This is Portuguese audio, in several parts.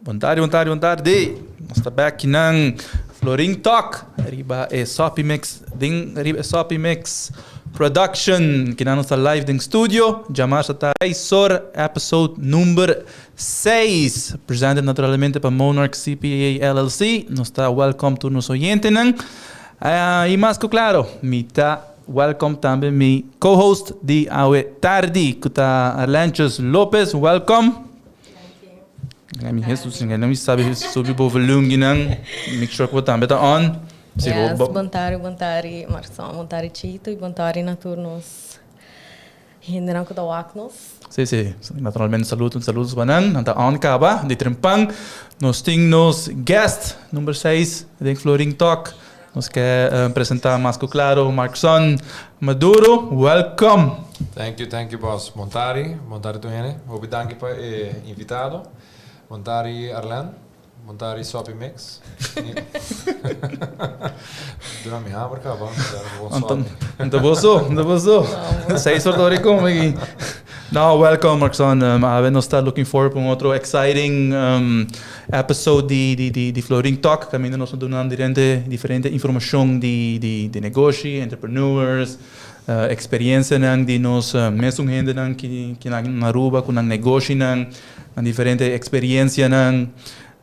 Boa tarde. Nós estamos aqui ng Floring Talk. Riba é Sopi Mix. Riba é Sopi Mix Production. Que nós estamos live no estúdio. Jamás está Sor, episode número 6. Presented naturalmente para Monarch CPA LLC. Nós está welcome to nos oyentes. E mais que claro, me está welcome também mi co-host de Awe Tardi, que está Arlanchos Lopez. Welcome. Mi Jesus, não sabe sobre o volume não. Make sure que o também está on. Yes, bom tarde, Marção, bom tarde, Chito, e bom tarde na turnos. Ainda não que dá o Sim. Naturalmente saludos para nós. Está on acaba de trempang. Nós temos guest número 6 de Floring Talk. Nós quer apresentar mais claro Markson Maduro. Welcome. Thank you, boss. Bom tarde, Tuene. Obrigado por invitado. Bom tarde, Arlan. Bom tarde, Sopi Mix. Dura mi hammer, acaba. Não bozo. Sei sorte como aqui. No, welcome, Markson. Nós está looking forward para outro exciting episode de Floring Talk. Que ainda nós estamos dando diferente informação de negócio, entrepreneurs, experiência de nós mesmo gente que na Aruba com negócio na diferente experiência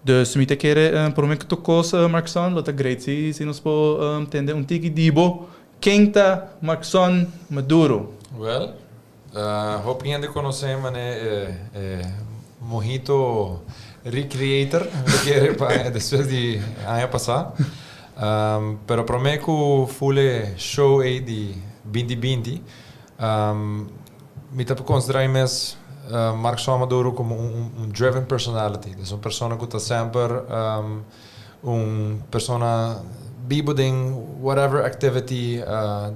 Dus we moeten por que tocou Markson, dat is great. Se nós podemos entender tiki dibo, quem está Markson Maduro? Well, hoop je de conhecer, mas Mojito recreator, depois de ano passado. Pero para mim que fule show aí de 2020, me tá considerar mais Markson Maduro como driven personality. Dus uma pessoa que está sempre persona vivo de whatever activity,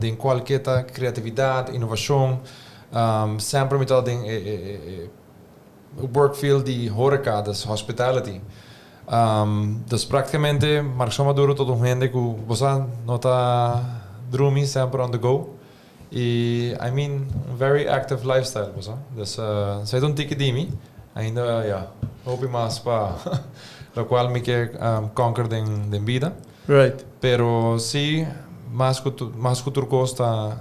de qualquer criatividade, inovação. Sempre met dat ding workfield die horeca, dus hospitality. Dus praticamente Markson Maduro tot um gente que você nota drumi sempre on the go. I mean very active lifestyle, bosa. Dus zij doen tiki dimi. Ainda hoop ik maar spa, lo qual me que conquer den vida. Right. Pero sí, más que turcosta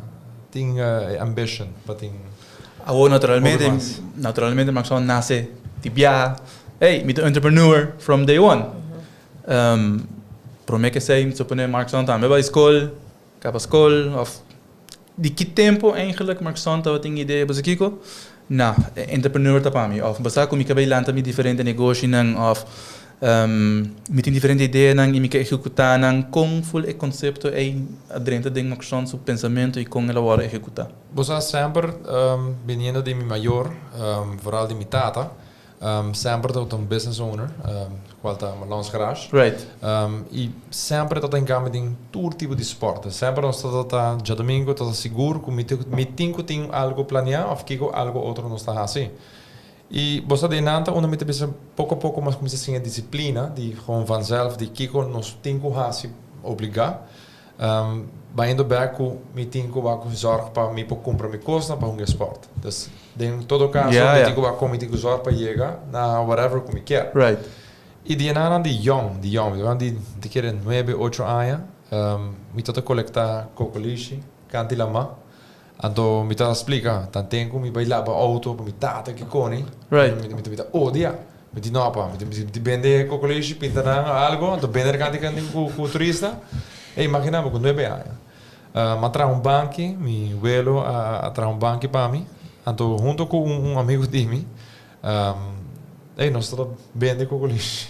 ting ambition, pating. Naturalmente Markson nasce tibia. Hey, met entrepreneur from day one. Pro me que sei, supone Markson também vai escola, capa escola of de que tempo eigenlijk Markson estava tem ideia para Kiko? Na, entrepreneur tá para mim. Of basta como que vai lançar mi diferente negócio of met een diferente ideia e me executar com full e conceito adrente de Markson seu pensamento e com ela hora executar. Você sempre veniendo de mi mayor, vooral de mi tata, sempre tot een business owner, qual tá Malons Garage. Right. E sempre tot een game de todo tipo de esporte. Sempre nós tá já domingo, tá seguro que me tem algo planeado, of que algo outro não está assim. E você de nanta, onde me te bisa pouco a pouco mas começa assim a disciplina, de gewoon vanzelf, de kiko nos tinko hasi obrigar. Baindo beco, me tinko va com zorg para me comprar me costa para um esporte. Dus em todo caso, me tinko va com me tinko zorg para chegar na whatever como quer. Right. E de nana de young, de querer 9, 8 anos, me tota colectar cocolishi, canti lama. Então, me tá explica, tan tenho me bailar para auto, para me tata que cone. Right. Me odia. Me diz não pa, me vende cocolete, pinta algo, então vender canti com turista. E imagina com 9 anos. Me traz banco, me velo a traz banco para mim. Então, junto com amigo de mim, nós estamos vende cocolete.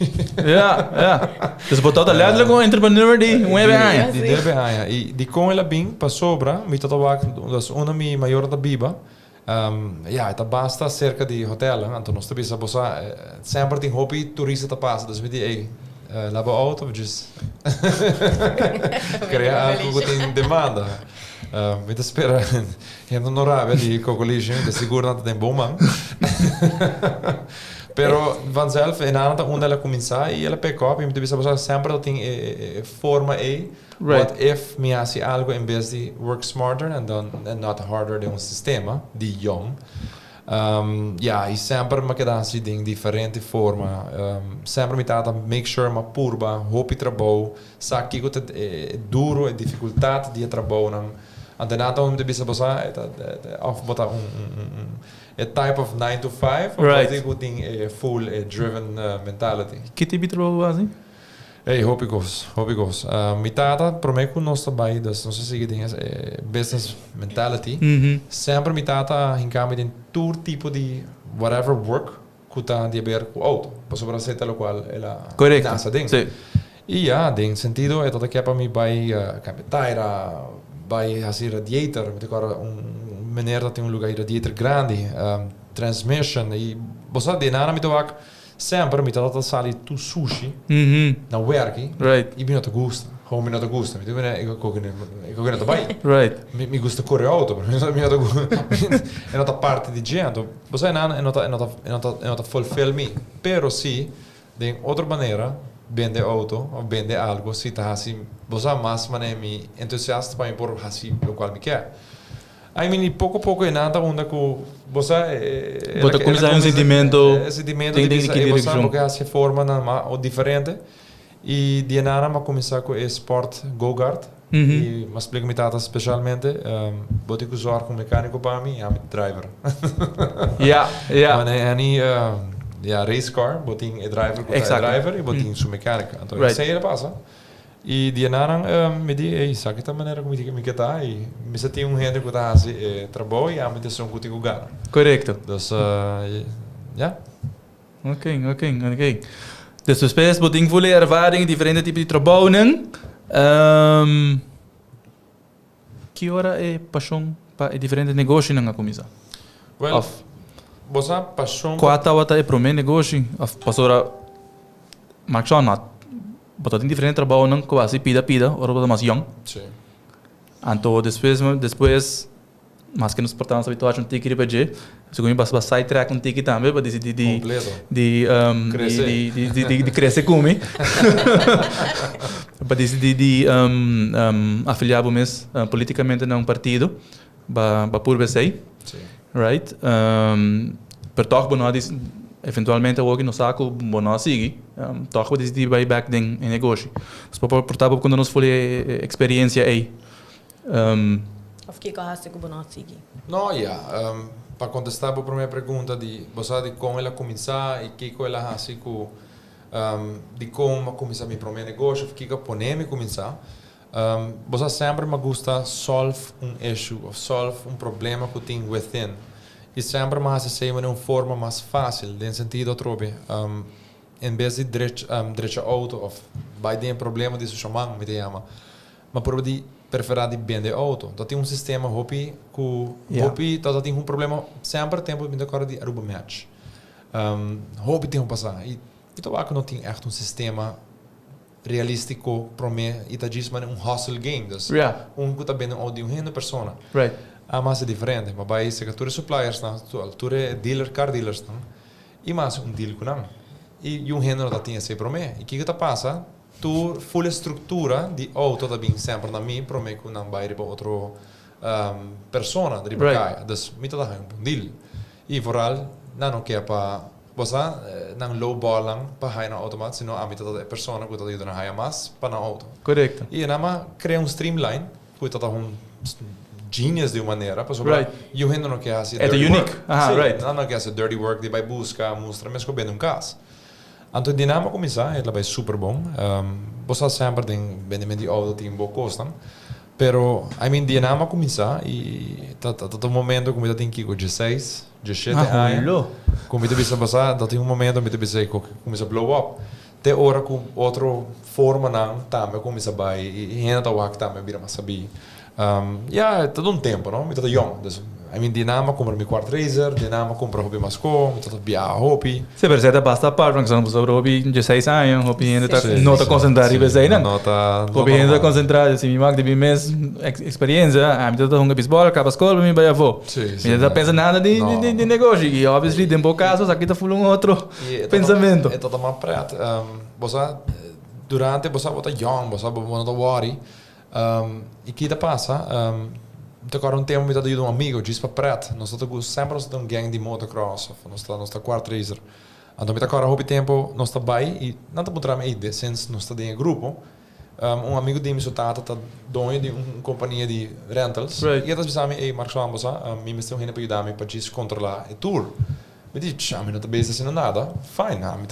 Dus botar o letterlijk um entrepreneur de 9 anos. De 9 anos. E de com ela bem para sobra, me tota wak, das uma mi maior da biba. Tá basta cerca de hotel, então nós também sabemos sempre tem hobby turista tá passa, dus me diz, lava auto, just criar algo que tem demanda. Me te espera, não rabe de cocolete, de seguro não tem bom man. Pero vanzelf, en aantal onde ela começar e ela pick up, e me devia sempre tem forma aí. What if me hace algo em vez de work smarter and not harder de sistema de young. E sempre me queda assim de diferente forma. Sempre me tenta make sure ma purba, hopi trabalho, sabe que é duro, é dificuldade de trabalho não. Antenata onde bisa bosa of botar a type of 9 to 5 Right. ou tem full driven mentality. Que tipo de trabalho assim? Hey, hoop ik goes. Mitata, prometo nós trabalho, dus não sei se dingen business mentality. Sempre mitata hincame in todo tipo de whatever work kuta de ver com auto. Passo para ser tal qual ela. Correcto. Nasa ding. Sí. E ja, ding sentido é toda que para mim vai capitaira, vai assim radiator, met agora meneer dat tem lugar radiator grande, transmission e você de nada me toak. Sempre met dat sali tu sushi na werki. Right. Ik ben not te gusta. Gewoon ben not te gusta. Ik ook in het bij. Right. Mi gusta correre auto, mi not te gusta. È nota parte di gente. Você não é nota fulfill me. Pero si de outra maneira vende auto ou vende algo, si tá assim, você mais mané me entusiasta para por assim o qual me quer. I mean, pouco a pouco é nada onde você Bota começar sentimento de você porque se forma na ou diferente e de nada mas começar com sport go-kart e mas explico me tata especialmente bota que usar com mecânico para mim é driver mas race car botin driver com driver e botin su mecânica então isso aí passa. E de nada me diz, sabe que a maneira como me que tá e me se tem gente que tá assim trabalho e a me tem que tem lugar. Correcto. Dus ja. Ok. Dus depois boting volle ervaring, diferente tipo de trabalho. Que hora é paixão para diferente negócio na comisa? Well, você paixão. Quatro horas é para mim negócio. Passora, mas só não. But tem diferente trabalho não quase pida, ora para mais young. Sim. Então depois mas que nos portamos habituados a um ticket para je, segundo basta side track um ticket também para decidir de crescer como para decidir de afiliar mes politicamente num partido para por BC, right? Per toch bonadis eventualmente alguém no saco bono sigue toch we decidir bij back ding in negócio. Dus portava quando nós foi experiência aí. Of que corrasse com o bono sigue. Não, para contestar a primeira pergunta de você de como ela começar e que ela assim com de como começar meu primeiro negócio, que poner me começar. Você sempre me gusta solve issue, solve problema que tem within. E sempre mais se de uma forma mais fácil, no sentido trobe. Em vez de direita auto of vai ter problema de chamar me chama. Mas por de preferir de vender auto. Dat tem sistema hopi dat tem problema sempre tempo de agora de aruba match. Hopi tem passar. E então acho que não tem echt sistema realístico para mim e tá diz mas hustle game. Dus que tá bem audio uma pessoa. Right. Mas é diferente, mas vai ser que tu suppliers na tu dealer car dealers não. E mais deal com não. E gênero da tinha se para mim. E que tá passa? Tu full estrutura de auto da bem sempre na mim para mim que não vai para outro persona de ribacaia. Dus me tá um deal. E vooral não quer para você não low ballang para high na automaat, sino a mita da persona que tá dando na high mais para na auto. Correcto. E na cria streamline, que tá genius de uma maneira, para sobre e o rendo não quer assim. É unique. Right. Não quer assim dirty work de vai buscar, mostra mesmo que bem caso. Então dinâmica começar, ela vai super bom. Você sempre tem bem de auto tem boa custa. Pero I mean dinâmica começar e tá momento como tem que 16, 17 anos. Como tu bisa passar, tem momento que tu bisa começa blow up. Te hora com outra forma não, também começa vai e ainda tá o também vira mais sabi. É todo tempo, não? Me tá young. I mean, dinâmica compra meu quarto razer, dinâmica compra hobby masco, me tá via hobby. Se percebe basta par, porque são sobre hobby de 6 anos, hobby ainda tá não tá concentrado e bem não. Hobby ainda concentrado, se me mag de mês experiência, me tá um bisbol, acaba escola, me vai avô. Me tá pensa nada de negócio e obviously tem pouco casos, aqui tá full outro pensamento. É toda uma prata. Você durante você bota young, você bota worry. E que tá passa? agora um tempo me tá de um amigo, diz para pret, nós estamos sempre nós um gang de motocross, nós tá quart racer. Então me agora houve tempo nós tá bem e não tá botando aí, since nós tá em grupo. Um amigo de mim tá dono de uma companhia de rentals. Right. E eles disseram, ei, Marcos Ramos, me estão indo para ajudar para controlar o tour. Me disse, não tá bezig assim nada. Fine, I'm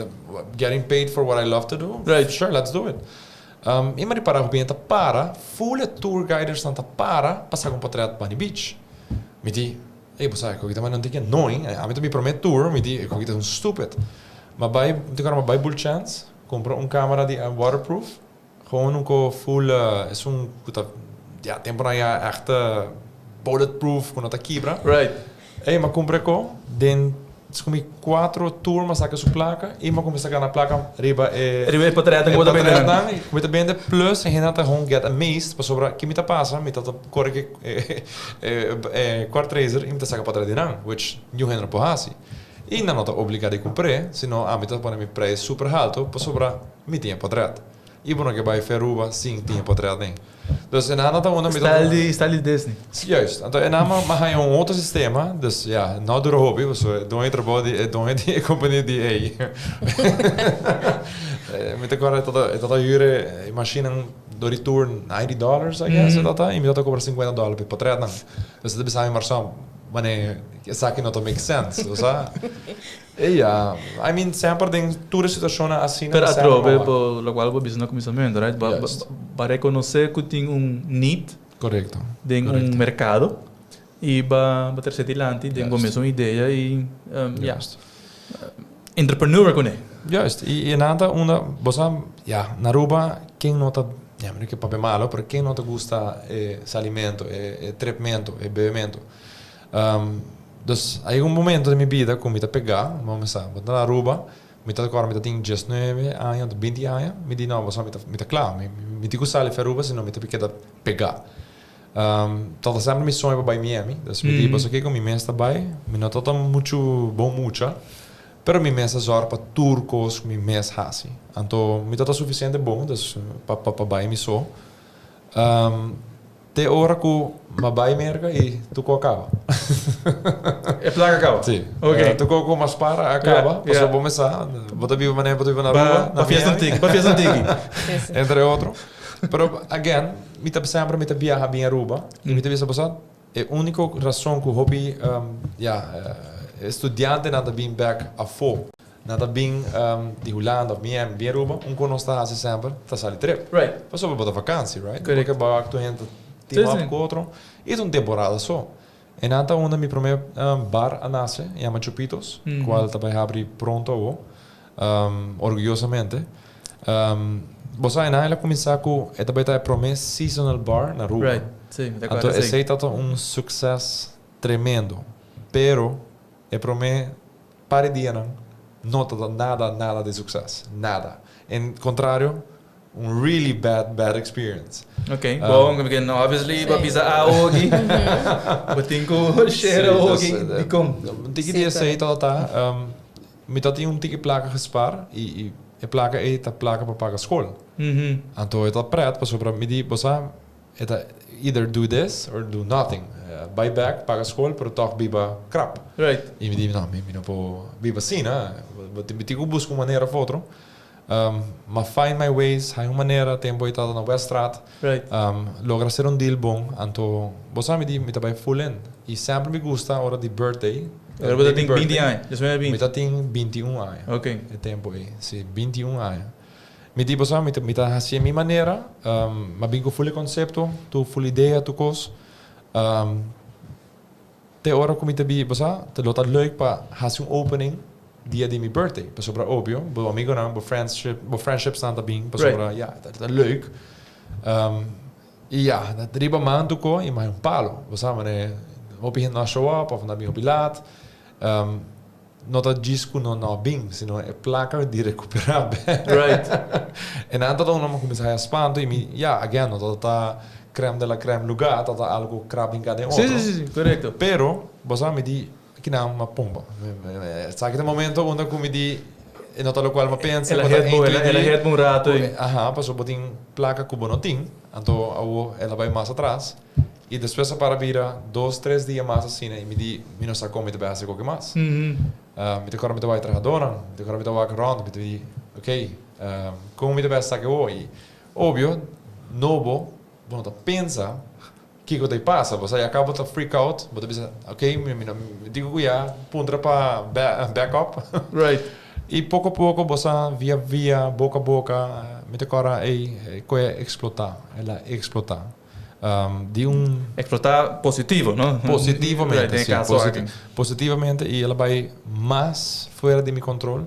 getting paid for what I love to do. Right. Sure, let's do it. E me para o tá para, full tour guiders tá para passar com patreat para beach. Me disse, ei, você que também não tem que não, a mim me promete tour, me disse, que é um stupid. Mas vai, agora vai bull chance, compra câmera de waterproof. Gewoon een full, is ja, temporada echt bulletproof, com outra quebra. Right. E mas comprei com, den, comi 4 tour, mas saca sua placa, e mas começa a ganhar a placa, riba Riba patreata, como também não. Como também de plus, e ainda gewoon get amazed, para sobra que me tá passa, me tá corre quart racer, e me tá saca para trás de não, which new handle pohasi. E ainda não tá obrigado a comprar, senão a me tá pondo me preço super alto, para sobra me tinha para trás. E bueno, que bij Veruba sim tinha patreat nem. Dus en aan dat onder Style de Disney. Juist. En dan maar hij een ander systeem, dus ja, nou door hobby, dus doe je erbij die compagnie die ei. Met agora dat huren machine door die tour $90, I guess, dat e me dat cobra $50 per patreat não. Dus dat bestaan maar samen. Wanneer sabe não make sense, sabe? Yeah, I mean, sempre tem todas as situações assim. Pero atrobe, lo cual vos no comienzo, right? Para reconocer que tem need. Correcto. Tem mercado e para ter setilante, tem começo uma ideia e entrepreneur com ele. Juist. E nada você na Aruba quem nota, não é que papel malo, mas quem nota gosta esse alimento, treinamento, bebimento. Dus há um momento da minha vida que me pegar, vamos pensar, vou na Aruba, me agora me tenho 19 anos, 20 anos, me diz não, você me claro, me digo sale para Aruba, senão me queda pegar. Todo sempre me sonho para Miami, dus me diz você que com minha está bem, me não tá muito bom mucha, pero me mesa zor para turcos, me mes hasi. Então me tá suficiente bom, dus para bem me só. Te hora que mabai merga e tu acaba. É placa acaba? Sim. Ok. Tu com mas para acaba, você vai começar, bota vivo mané, bota vivo na rua, na fiesta antiga. Entre outro. Pero again, me tá sempre me tá viaja bem Aruba, e me tá visa passar, é a única razão que o hobby estudante nada bem back a fo. Nada bem de Holanda of Miami, bem Aruba, conosco assim sempre, tá sali trip. Right. Passou para vakantie, right? Correct. Porque ba tu gente team up outro. E uma temporada só. E nata onda mi primeiro bar a nasce, chama Chupitos, qual também abre pronto orgulhosamente. Você aí ela começar com é também tá promessa seasonal bar na rua. Right. Sim, então esse tá sucesso tremendo. Pero é promessa para dia não tá nada de sucesso, nada. Em contrário, really bad experience. Okay, bom, because obviously babisa aogi. Batinko share aogi. Dikom. Tiki dia sei tá, me tá tinha tiki placa gespar e placa tá placa para pagar escola. Então é tá preto para sobre me di bossa é either do this or do nothing. Buy back, paga escola, pero toch biba crap. Right. E me di não, me não po biba assim, né? Me tigo busco maneira outro. Mas find my ways, há uma maneira, tempo e tal na Weststraat. Right. Logra ser deal bom, então você me diz, me tá bem full in. E sempre me gusta a hora de birthday. Eu vou ter 20 anos, já me Me tá tem 21 anos. Ok. É tempo aí, sim, 21 anos. Me diz você, me tá assim a minha maneira, mas bem com full conceito, tu full ideia, tu cos. Te hora que me tá bem, você, te lota leuk para fazer opening. Dia de mijn birthday. Pas op obvio, bo amigo não, bo friendship staan daar bem, pas op ja, dat is leuk. E ja, dat riba maand ook e mais palo. Você sabe, op je na show up of na bem laat. Not dat disco no bem, sino é placa de recuperar. Right. En aan dat dan nog começar a espanto e me ja, again, dat tá crème de la crème lugar, dat algo crap in cada outro. Sim, correto. Pero, você me di que não uma pomba. Sabe que no momento onde eu me di e nota lo qual ma pensa ela het um rato passou botin placa com bonotin então ela vai mais atrás E depois para vira 2-3 dias mais assim, e me não sabe como me vai fazer qualquer mais. Me te cora me vai trabalhar, me te cora me vai rond, me te ok, como me vai saber hoje. Óbvio, novo, bom, tá pensa que te passa, você acaba de freak out, você pensa, ok, me digo que já, ponta para backup. Right. E pouco a pouco, você via, boca a boca, me te cora coisa explotar, ela explotar. De Explotar positivo, não? positivamente, Right, sim, caso aqui. positivamente, e ela vai mais fora de meu controle.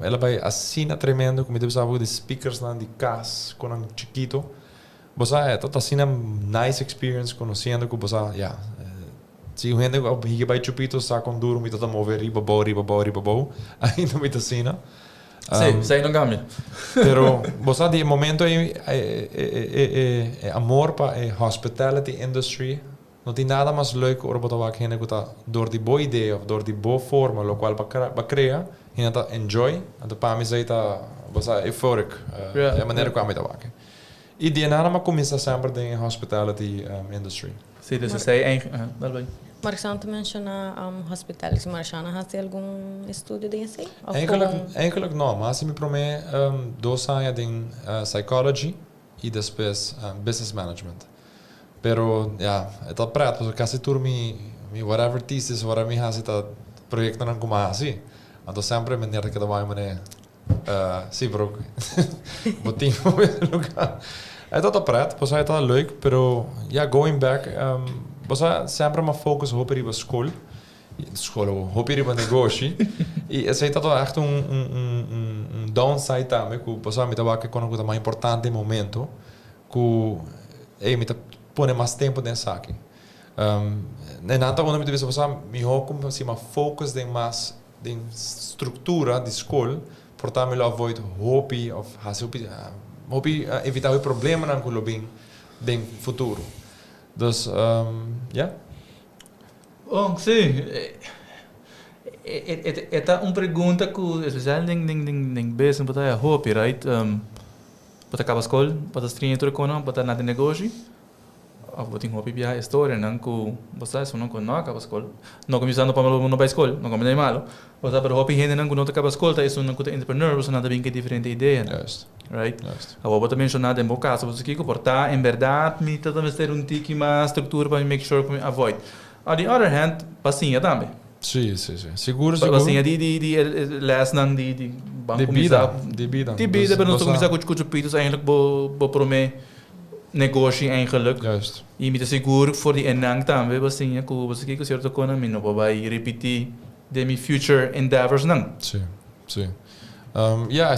Ela vai assim tremendo, como eu pensava de speakers lá de casa, com um chiquito. Você é toda assim nice experience, conhecendo que você, se o gente que vai chupito, está com duro, me toda mover, riba, ainda me assim, não? Sim, isso aí não cambia. Pero você de momento é amor para a hospitality industry. Não tem nada mais leuk om te waken que door die boa ideia of door die boa forma, lo qual ba crea, en dat enjoy, en de pa mi zaita was euphoric, a maneira como te waken. E die nada ma começa sempre in hospitality industry. Sim, dus isso aí wel bem. Marcelo menciona hospitality. Marcelo, has algum estudo desse? Eigenlijk não, mas se me promete 2 anos em psychology e depois business management. Pero é tá prato, porque quase tudo me whatever thesis, whatever me has ita proyecto não como assim. Então sempre me nerd que da vai mané sim, bro. Botinho no lugar. É tá prato, pois é tá leuk, pero going back, pois sempre uma focus hoop ir school. School hoop ir para negócio. E esse aí tá echt downside também, que pois me tava que quando o mais importante momento, que me tá pone mais tempo nessa aqui. Nada onde me deve passar, me como assim uma focus de mais de estrutura de escola, portanto me avoid hobby of hobby evitar o problema na culo bem de futuro. Dus Oh, sim. Esta pergunta que especial ning business para é hobby, right? Para acabar a escola, para estudar outro cono, para nada negócio. Of wat hobby via história, não que você só não acaba a escola. Não começando para não para a escola, não como nem malo. Você para hobby ainda não acaba a escola, isso não é entrepreneur, você nada bem que diferente ideia. Juist. Right? Agora também mencionado em meu caso, você que portar em verdade, me tenta ter tique mais estrutura para make sure que avoid. On the other hand, passinha também. Sim. Seguro. Passinha de les não de banco vida. De vida, para não começar com os pitos eigenlijk bo prome negócio eigenlijk. Juist. E me te seguro voor die enang também, passinha que você que certo coisa, me não vai repetir de mi future endeavors não. Sim.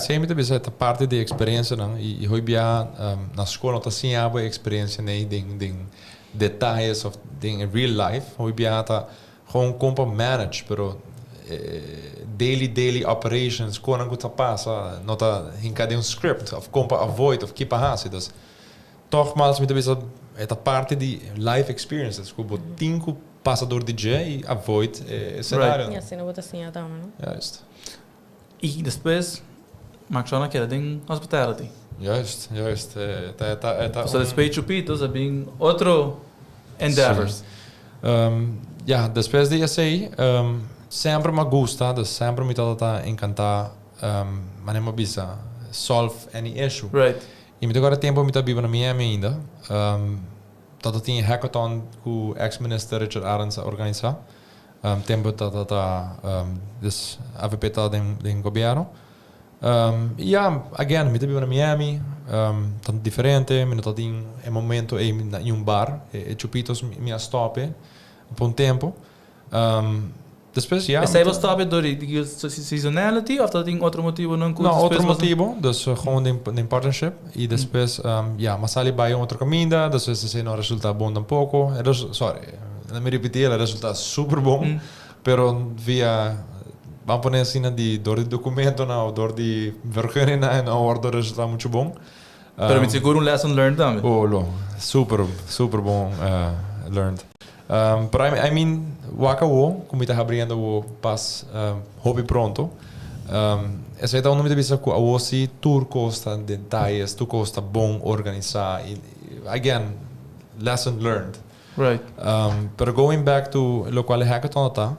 Sempre tem essa parte de experiência, não? E hoje na escola não tem a experiência nem de detalhes of in real life. Hoje tá gewoon compa manage, pero daily operations quando que tá passa, não tá em script of compa avoid of keep a hasi. Dus toch mais me talvez essa parte de life experiences, como tinco passador de dia e avoid cenário. E assim não vou assim também, não? Juist. E depois, maak je que ding hospitality. Juist. So depois chupitos, bem outro endeavors. Depois de esse sempre me gusta, dus sempre me tá encantar, mas não me solve any issue. Right. E me agora tempo me tá vivendo na Miami ainda. Tata tinha hackathon que o ex-minister Richard Arens organiza. Tempo dus AVP tá den governo. Again, me tá vivendo na Miami. Tanto diferente, me tá tem momento em bar, chupitos me stoppe por tempo. Depois Is hij wel stappen door die seasonality of dat ding outro motivo não? Não, outro motivo, dus gewoon de partnership e depois mas sali bij outra caminda, dus se não resulta bom tampouco. Não me repetir, o resultado super bom, pero via vamos poner assim door de documento não, door de vergunning não, o resultado muito bom. Pero me seguro lesson learned também. Super bom learned. But I mean, waka wo, como está abrindo o pas hobby pronto. Essa é uma vez que a você tur costa detalhes, tu costa bom organizar. Again, lesson learned. Right. Pero going back to lo qual é hackathon tá,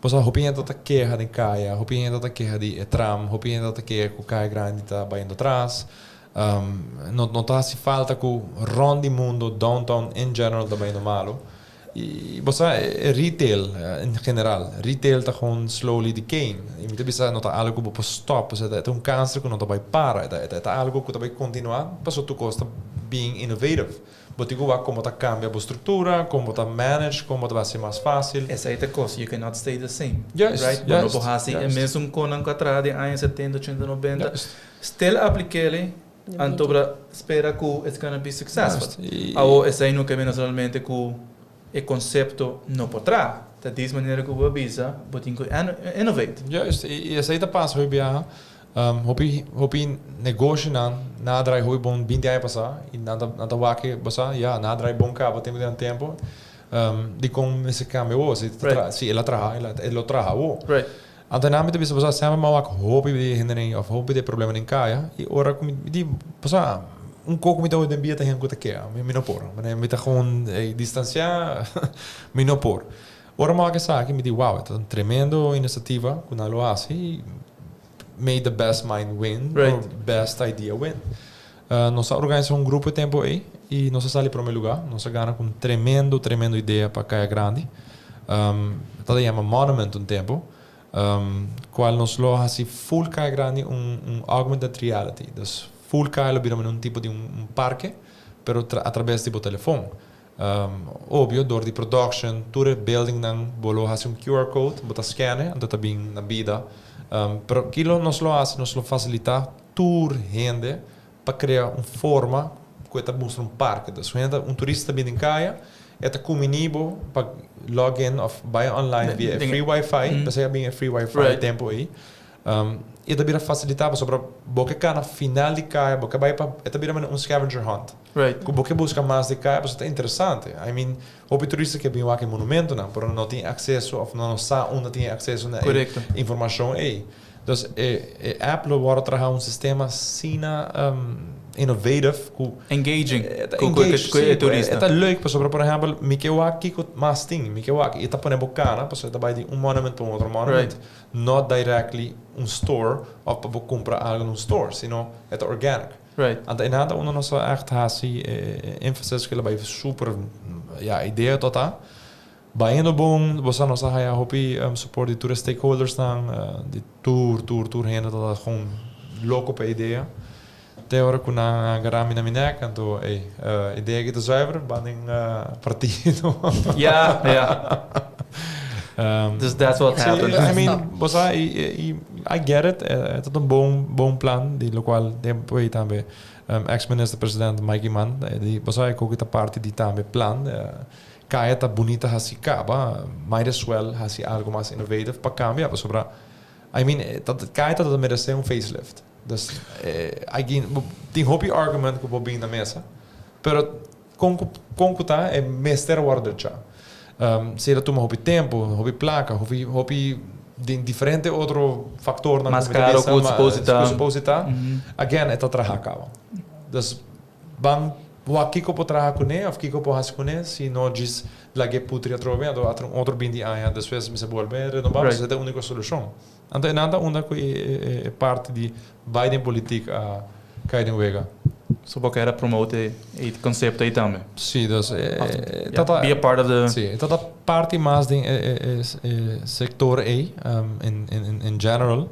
pois hopi ainda tá queja de caia, hopi ainda tá queja de tram, hopi ainda tá queja com caia grande tá baindo atrás. Não tá se falta com rondi mundo downtown in general tá baindo malo. E você retail in geral, retail tá gewoon slowly decaying. E muitas vezes não tá algo para stop, você tá câncer que não tá vai parar, tá algo que tá vai continuar, passou tu costa being innovative. Botigo vai como tá cambia a estrutura, como tá manage, como tá vai ser mais fácil. Essa é a coisa, you cannot stay the same. Yes, right? yes, Quando você é mesmo com um quadrado de anos 70, 80, 90, Yes. still aplique-le, antobra espera que it's gonna be successful. Yes. Ou essa aí no caminho naturalmente que o conceito não potrá. Da dessa maneira que o avisa, botinho innovate. Juist, e essa aí tá passa, hopi negócio na drai hopi bom 20 anos passar e nada wake passar, na drai bom cabo tempo de como esse cambio se ela traha o. Right. Ante na met bisa passar sempre mal hopi de hindering of hopi de problema em caia e ora com de passar pouco me dá o dembia tá henco que me não por, mas me tá gewoon distanciar me não por. Ora mal que sabe me di wow, é uma tremenda iniciativa que nós assim made the best mind win, Right. or best idea win. Nós organizamos grupo de tempo aí e nós saímos para o meu lugar, nós ganhamos com tremendo ideia para Caia Grande. Tá aí uma monument tempo, qual nós lo assim full Caia Grande augmented reality. Dus full Caia lo viramos tipo de parque, pero através tipo telefone. Óbvio, door die production, tour building nang bolo has QR code, bota scannen, dat bem na vida. Pero aquilo nos lo facilita tour gente para criar forma que está mostra parque. Dus gente turista bem em Caia, eta comunibo para login of buy online via free wifi, você bem free wifi tempo aí. E também facilitava sobre boca cana final de Caia, boca vai para também scavenger hunt. Right. Boca busca mais de Caia, porque é interessante. I mean, houve turista que vêm aqui monumento, não, pero não tem acesso ou não sabe onde tem acesso na informação aí. Então, a Apple agora traz sistema sina innovative, engaging, com turista. É leuk, por exemplo, Mikewaki com mais ting, Mikewaki, e tá põe bocana, porque tá vai de monument para outro monument, not directly store of para comprar algo no store, sino é organic. Right. En nada onder ons echt hasi emphasis que vai super ideia total. Baindo bom, você não sabe hopi support de tour stakeholders de tour heen dat gewoon louco para ideia. Teora com na garami na minek, então ideia que tá zuiver, banding partido. Yeah. That's what happened. I mean, I get it. Het is een bom plan, die lokaal depois também ex-minister-president Mikey Mann, die ik ook de parte die também plan. Caia tá bonita assim caba, might as well assim algo mais innovative para cambiar, sobre. I mean, Caia tá merece facelift. Dus tem hobby argument que vou bem na mesa, pero concuta é mestre order já. Se tu hobby tempo, hobby placa, hobby de diferente outro fator na mais caro que suposita. Again, é trabalhar acaba. Dus bang aqui que eu trabalhar com ele, aqui que eu posso com ele, se não diz lá que putria trove, outro bindi aia, depois me se volve renovar, essa é a única solução. Então nada onda que é parte de Biden política a cair em vega. So porque era promote o conceito aí também. Sim, dus be a part of the. Sim, toda parte mais de sector aí, in general,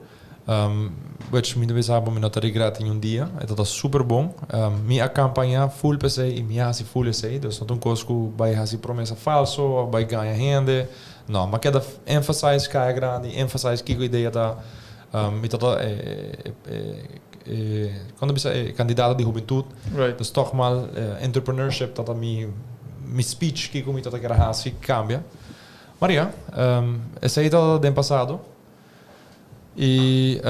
which me deve saber me não regret em dia, é toda super bom. Minha campanha full PC e minha assim full PC, dus não tem coisa vai assim promessa falso, ou vai ganhar rende. Não, mas queda emphasize Caia Grande, emphasize que ideia da me toda quando você candidato de juventude, dus toch mal entrepreneurship dat mi speech que como toda aquela assim cambia. Maria, esse aí todo do passado e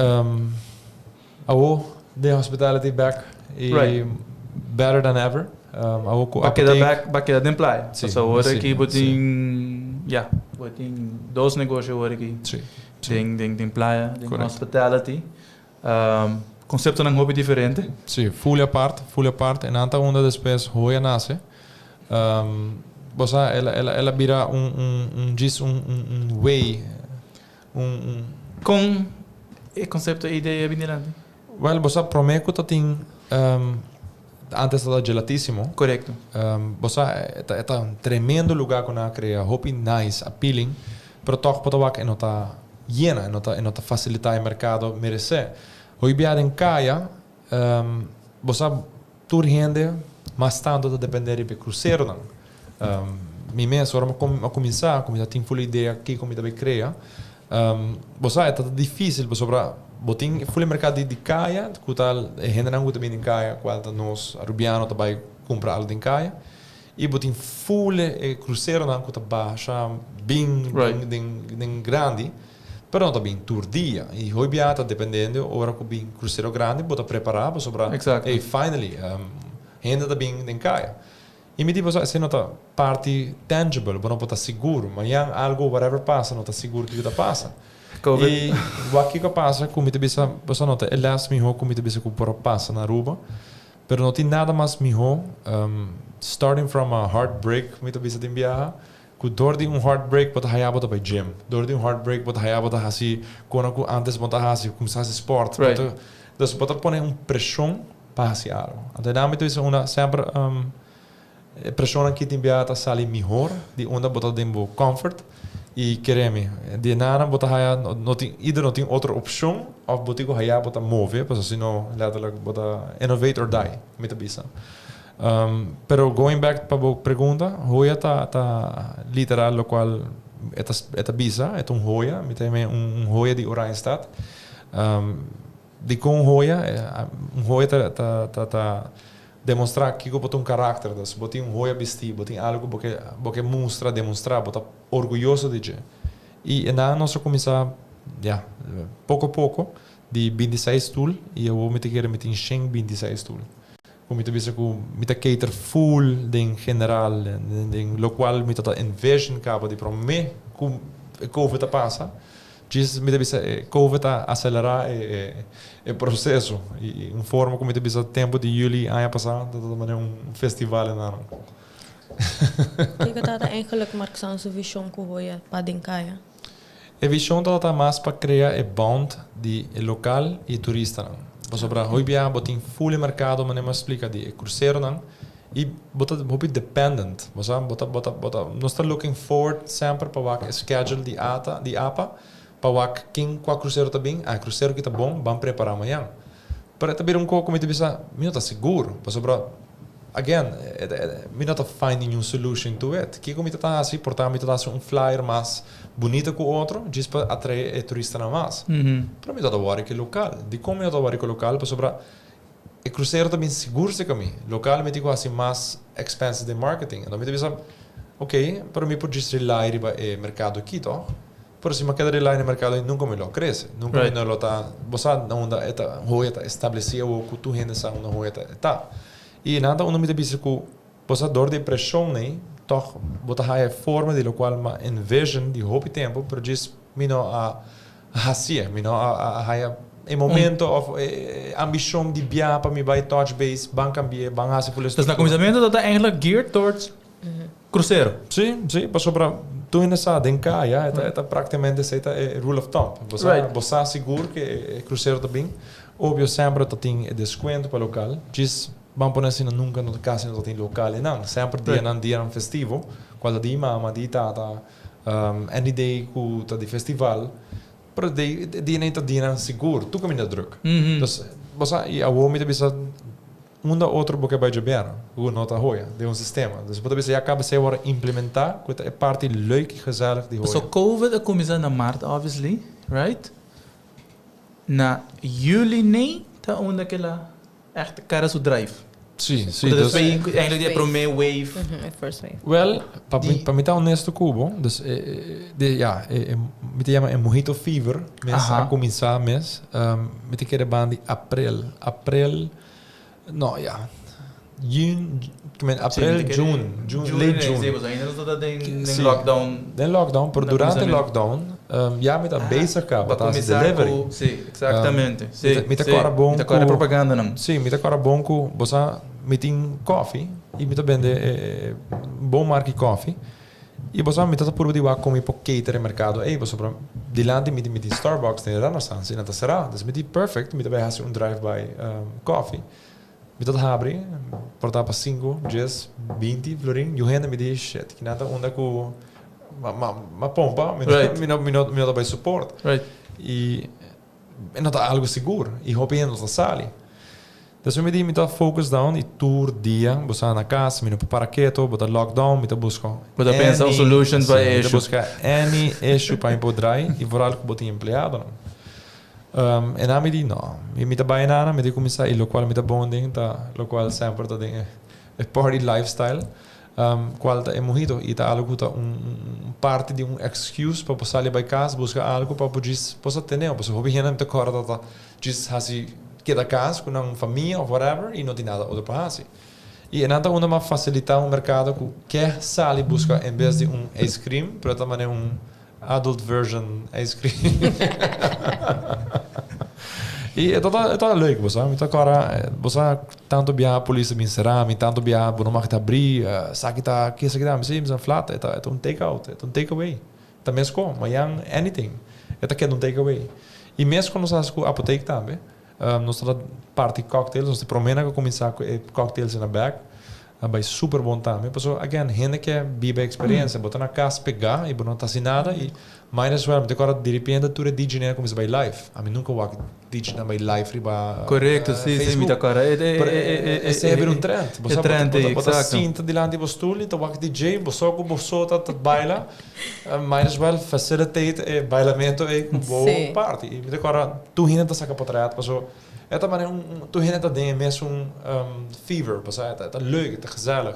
the hospitality back e better than ever. Back in play. So hoor ik botin botin dois negócios hoor aqui. Ding playa, ding hospitality. Concepto ng hobby diferente. Sim, full apart. En aantal onder depois hoia nasce. Bossa, ela vira way, Com o conceito e ideia binirante. well, bossa, prometo que tem antes era gelatíssimo. Correto. Bossa, é um tremendo lugar que nós cria, hope nice, appealing, pero toch potawak e nota llena, e nota facilitar o mercado merecer. Hoje biar em caia, bossa, tur rende, mas tanto de depender de cruzeiro não. Mi mês, ora a começar tem full ideia que comida vai criar. Bossa, é difícil, bossa, para botin full mercado de caia, que tal, gente não também em caia, quando nós, arubiano, também comprar algo em caia. E botin full cruzeiro não, que tá baixa, bem grande, pero não tá bem tour dia. E hoje biata, dependendo, ora que bem cruzeiro grande, bota preparar, bossa, para, hey, finally, gente tá bem em caia. E me digo, se não está parte tangible, não está seguro, mas algo, whatever passa, não está seguro que está passa. E o que passa, como te bisa, você nota, é lá melhor como te bisa que por passa na rua, mas não tem nada mais melhor, starting from a heartbreak, como te bisa de enviar, que door de heartbreak bota haya bota by gym, door de heartbreak bota haya bota assim, quando antes bota assim, começar sport, então bota põe pressão para assim algo. Então na me uma sempre persona que te enviata sali melhor, de onda bota dembo comfort e quereme. De nada bota haya não tem outra opção, of botigo haya bota move, porque senão letterlijk bota innovate or die, met bisa. Pero going back para a pergunta, hoja tá literal lo qual eta bisa, é hoja, me tem hoja de Oranjestad. De com hoja tá demonstrar que botou caráter, das botou hoja vestir, botou algo porque mostra, demonstrar, botar orgulhoso de je. E na nossa começar, pouco a pouco, de 26 tool, e eu vou me ter 26 tool. Como te bisa que me cater full de general, de lo qual me tá envision cabo de para mim, como COVID passa. Diz me bisa COVID acelerar o processo e forma como te bisa tempo de julho ano passado dat maneira festival en ano. Ik had eigenlijk maar zo'n visie que hoje para Dinkaya. A visão tá mais para criar a bond de local e turista. Sobre hoje bia botin full mercado, mas não explica de cruzeiro não e bota hopi dependent. Bota nós está looking forward sempre para o schedule de APA para quem qual cruzeiro tá bem, cruzeiro que tá bom, vamos preparar amanhã. Para também como te bisa, me não tá seguro, sobre again, me não tá finding a solution to it. Que como tá assim, portanto, tá um flyer mais bonito que o outro, diz para atrair o turista na mais. Para mim tá worry que local. De como eu tá worry que local, para sobre o cruzeiro também seguro se caminho. Local me digo assim mais expensive de marketing. Então me te bisa, ok, para mim pode rely riba o mercado aqui, tó. Por se me queda rely no mercado nunca me lo cresce. Nunca me lo tá, você não anda eta hoje tá estabelecer o que tu rende essa não hoje tá. E nada me te bisa que você dor de pressão, né? Toch bota a forma de lo qual ma envision de hope tempo pero diz mino a hasia mino a momento of ambition de bia para me vai touch base ban cambiar ban hasia por isso. Dus na começamento dat eigenlijk geared towards cruzeiro. Sim, para sobre tu nessa denka é praticamente essa é rule of thumb. Você seguro que cruzeiro também. Óbvio sempre tem desconto para local. Diz vamos por assim nunca no caso não tem local não sempre dia festivo quando dia mama dia tata any day que tá de festival para dia nem tá dia seguro tu caminha druk então você e a homem te bisa outro porque vai jogar o nota hoia de sistema então pode bisa acaba se agora implementar que é parte leuk gezellig die hoia so COVID começou na maart obviously right na juli nem tá onde aquela echt cara su drive. Sim. Dus eigenlijk die primeira wave. First wave. Well, para mim tá honesto cubo, dus me te chama Mojito Fever, mês a começar mês, me te quer bandi april, June, late June. Ainda não está em lockdown. Den lockdown, por durante o lockdown, ja, met dat bezig ka, wat als delivery. Sim, exatamente. Met de cara bom. Met de propaganda não. Sim, met de cara bom ku bosa meeting coffee e met bende bom marque coffee. E bosa met dat puro di wa come po cater mercado. Ei, bosa di landi met die Starbucks in Renaissance in dat será. Dus met die perfect met bij hasse drive by coffee. Met dat habri, porta pa 5, 10, 20 florin, you hand me die shit. Que nada onda ku ma pompa, me não vai support. Right. E não tá algo seguro. E hope in dat sali. Dus we met dat focus down, e tour dia, bosa na casa, me no paraqueto, bota lockdown, me busca. Bota pensa o solutions vai issue. Busca any issue para impodrai e vooral que bota empregado. En dan me di no, me tá bainana, me di começar e lo qual me tá bonding, tá lo qual sempre tá ding é party lifestyle. Qual tá é mojito e tá algo tá parte de excuse para passar ali by casa, buscar algo para poder possa ter, não, possa hobby me tá cara tá just hasi que da casa com uma família ou whatever e não tem nada outro para fazer. E nada uma facilitar o mercado que quer sair buscar em vez de ice cream, para também adult version ice cream. E é toda leuk, você tanto via a polícia me será, tanto via não mag abrir, sabe que tá me flat, é take out, é take away. Também é como, mas anything, é que take away. E mesmo quando nós com apoteca também, nós temos party cocktails, nós promena que começar com cocktails na bag, vai super bom também. Então, again, gente que vive a experiência, botar na casa, pegar e não tá sem nada e mais well, mas agora de repente tu é DJ né começa by live. A mim nunca vou DJ na by live riba. Correto, sim, me tá cara. Esse é um trend. Você bota cinta de lá de vostuli, tu vai DJ, você com você tá baila. Mais well facilitate bailamento e boa party. E agora tu ainda tá saca portrait, passou. É também tu ainda tá dentro mesmo fever, passou tá leuk, tá gezellig.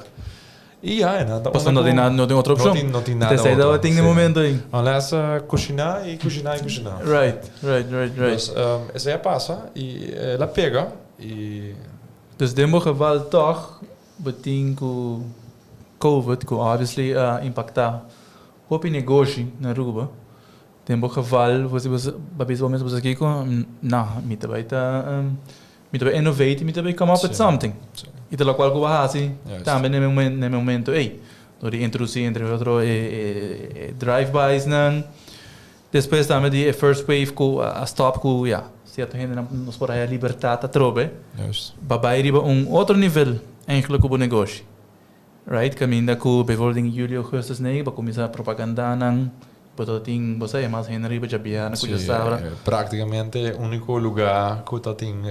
E ja, en dan não tem outra opção. Não tem nada. Você ainda tem no momento aí. Unless cozinhar. Right. Dus essa é passa e ela pega e dus demo geval toch beting com COVID, que obviously impactar op je negócio na Aruba. Demo geval você babes moments você aqui com me também innovate, me também come up with something. E pela qual eu assim também no momento ei do de introduzir entre outro drive-bys nan depois também de first wave com a stop com certo gente nos por aí a liberdade a trobe babai riba outro nível eigenlijk com o negócio right caminda com bijvoorbeeld em julho augustus nee ba começar propaganda nan bototing você é mais gente riba já biana com já praticamente o único lugar que tá tem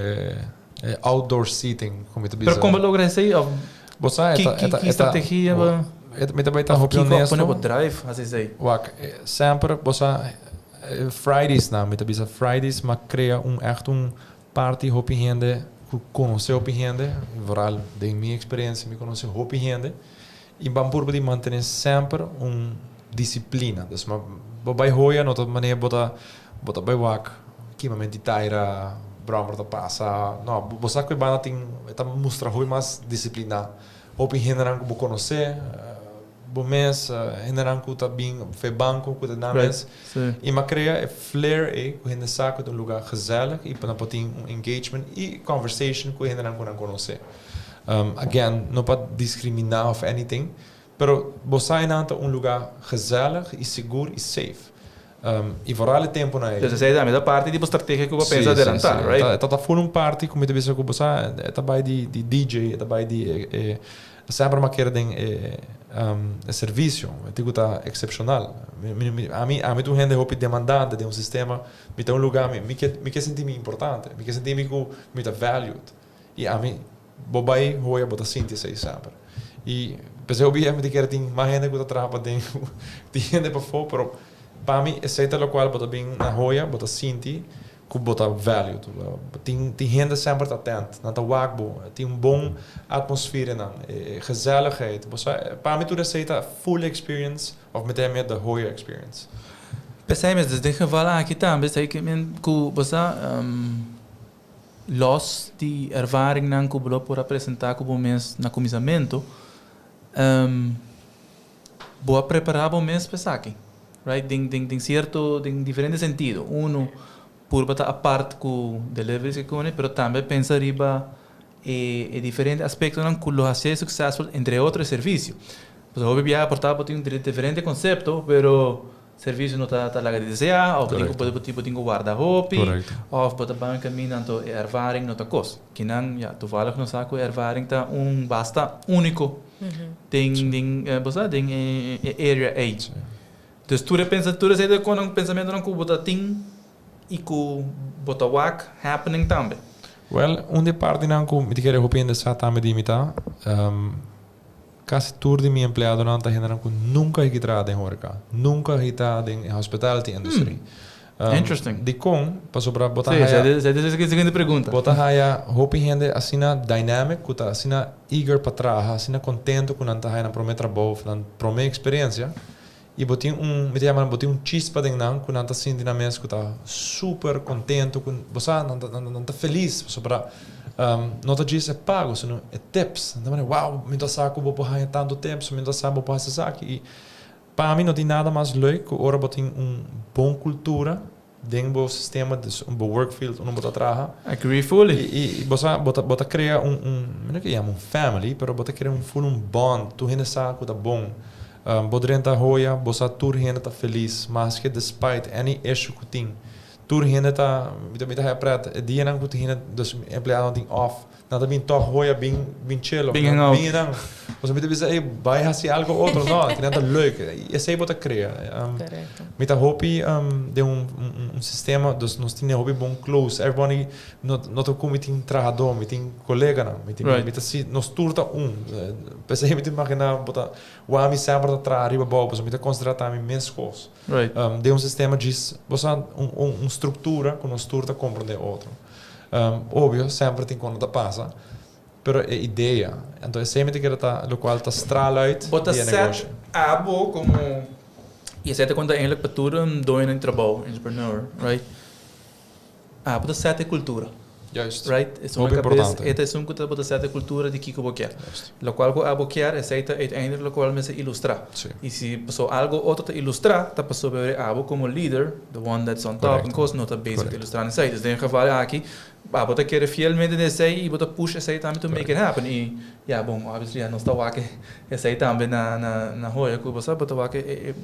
outdoor seating, como tu diz. Pero como logra isso aí? Que estratégia? Me também tá honesto. Como drive, assim aí. Sempre você Fridays na, me também Fridays, mas cria echt party hopi gente, conhecer hopi gente, vooral de minha experiência, me conhecer hopi gente. E bampur de manter sempre disciplina. Dus maar bij hoia, not maneira bota bij wak, que momento taira Brahma da passa, não, você que vai tem tá mostra ruim mais disciplina. Open generan que conhecer, bom mês, generan que tá bem, foi banco que tá na mês. E mas cria flair que gente sabe que é lugar gezellig e para poder engagement e conversation que generan que não conhecer. Again, não para discriminar of anything, pero você é lugar gezellig e seguro e safe. E vooral o tempo na Dus zij daarmee dat parte tipo estratégia que eu penso adelantar, right? Tá full party como te disse que você tá by die DJ, tá by die sempre uma quer den serviço, tipo tá excepcional. A mim tu gente hope demandante de sistema, me tá lugar me quer sentir me importante, me quer sentir me tá valued. E a mim bobai hoia bota sentir sei sempre. E pensei obviamente me quer tem mais gente que tá trapa dentro, tem gente para fora, pero para mim, esse é o qual bota bem na roia, bota sinti, que bota value. Tem gente sempre atento, não tá wakbo, tem bom atmosfera não, gezelligheid. Para mim tudo aceita full experience of met hem de roia experience. Pensei mesmo, desde que falar aqui também, sei que você los de ervaring não que eu por apresentar como mês na comissamento, boa preparar bom mês para aqui. right? Tem cierto, tem diferente sentido. Uno, por estar aparte com deliveries que come, pero também pensa riba diferente aspecto não que lo hace successful entre outros serviços. Pues obvio ya aportaba por un diferente concepto, pero serviço não está lá de desejar, ou tipo tenho guarda-roupa, ou pode bem caminhando ervaring não tá coisa. Que não, já toevallig não saco ervaring tá basta único. Tem area age. Dus tu pensa com um pensamento não que bota tem e que bota work happening também. Well, onde parte não que me querer hopi ainda está também de imitar. Quase tudo de meu empregado não está generando que nunca he trabalhado em horeca, nunca he trabalhado em hospitality industry. Interesting. De com passou para botar sim, essa é a seguinte pergunta. Botar haya hopi gente assim na dynamic, que tá assim na eager para trabalhar, assim na contento com anta haya na prometra boa, na promessa experiência. E botei um chispa de não, com anta assim na mesa que tá super contento, com você não tá feliz, sobre não tá diz é pago, senão é tips. Então, wow, me dá saco, vou porra tanto tempo, me dá saco, vou porra esse saco. E para mim não tem nada mais leuk, ora botem bom cultura, dentro do sistema, bom workfield, onde bota trabalhar. Agree fully. E você bota criar não é que chama family, pero bota criar um bond, tu ainda saco tá bom. Podrem tá roia, você tur ainda tá feliz, mas que despite any issue que tem. Tur hinne ta mit der prat die nang gut hinne dus empleado ding off na da bin toch hoya bin chill bin nang você mit bisa vai hasi algo outro não que nada leuk e sei bota crea mit a hopi de sistema dos nós tinha hopi bom close everybody not o committee trabalhador mit colega não mit assim nós turta pensei mit imagina bota o ami sempre tra arriba bobo mit considerar também mescos de sistema diz você estrutura com uma estrutura compreende outro. Óbvio, sempre tem quando passa, pero é ideia. Então, é sempre que está, o qual está estrala uit die negócio. Abo como e certo quando eigenlijk betuur doin in trabalho, entrepreneur, right? Abo da certa cultura. Juist. Right? É uma cabeça, é um que bota certa cultura de que eu quer. O qual eu abo quer é certa uiteindelijk o qual me se ilustrar. E se passou algo outro te ilustrar, tá passou ver abo como leader, the one that's on top, and course not a basic ilustrar nesse. Dus in geval aqui, abo te quer fielmente nesse e bota push esse também to make it happen. E ja, bom, obviously não está o que esse também na roia que você bota o que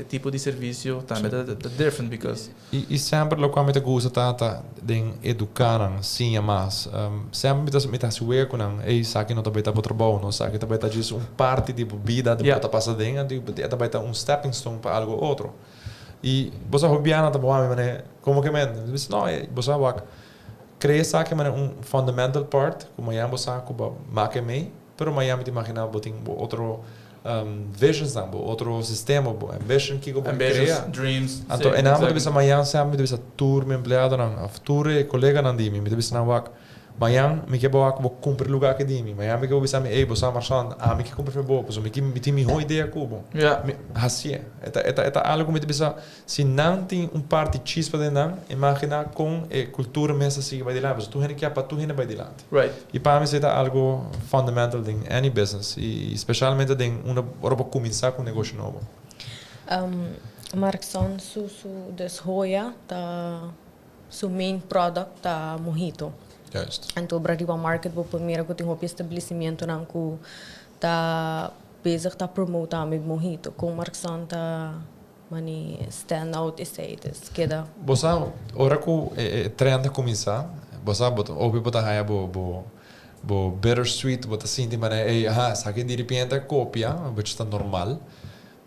tipo de serviço também é different because e sempre o qual me te gosta tá de educar sim mas sempre me tá suer com ei sabe não tá bem tá para trabalho não sabe tá bem tá diz parte de vida de bota passar dentro de tá bem tá stepping stone para algo outro e você hobbiana tá bom mas como que men não você vai crea saque mas fundamental part como já você como make me pero Miami te imagina botin outro visions dan outro sistema ambition que go crea dreams então en naam bisa Miami sempre bisa tour me empleado nan tour colega nan dimi me bisa na wak Miami me que boa vou cumprir lugar que dimi Miami que bisa me ei bosa marchand me que cumprir bo so me que me tem uma ideia cubo assim eta algo me bisa se não tem parte chispa de não imagina com cultura mesa assim vai de lá tu hene que para tu hene vai de lá right e para mim é algo fundamental em any business e especialmente em uma hora para começar com um negócio novo Markson su deshoia su main product ta mojito. Juist. Então, para o market, vou primeiro que tem um estabelecimento não que tá bezig tá promote a mojito. Com Markson tá mani stand out estatus queda. Você ora que trend começar, você ouve botar aí bo bittersweet, botar assim de maneira sabe de repente cópia, mas está normal.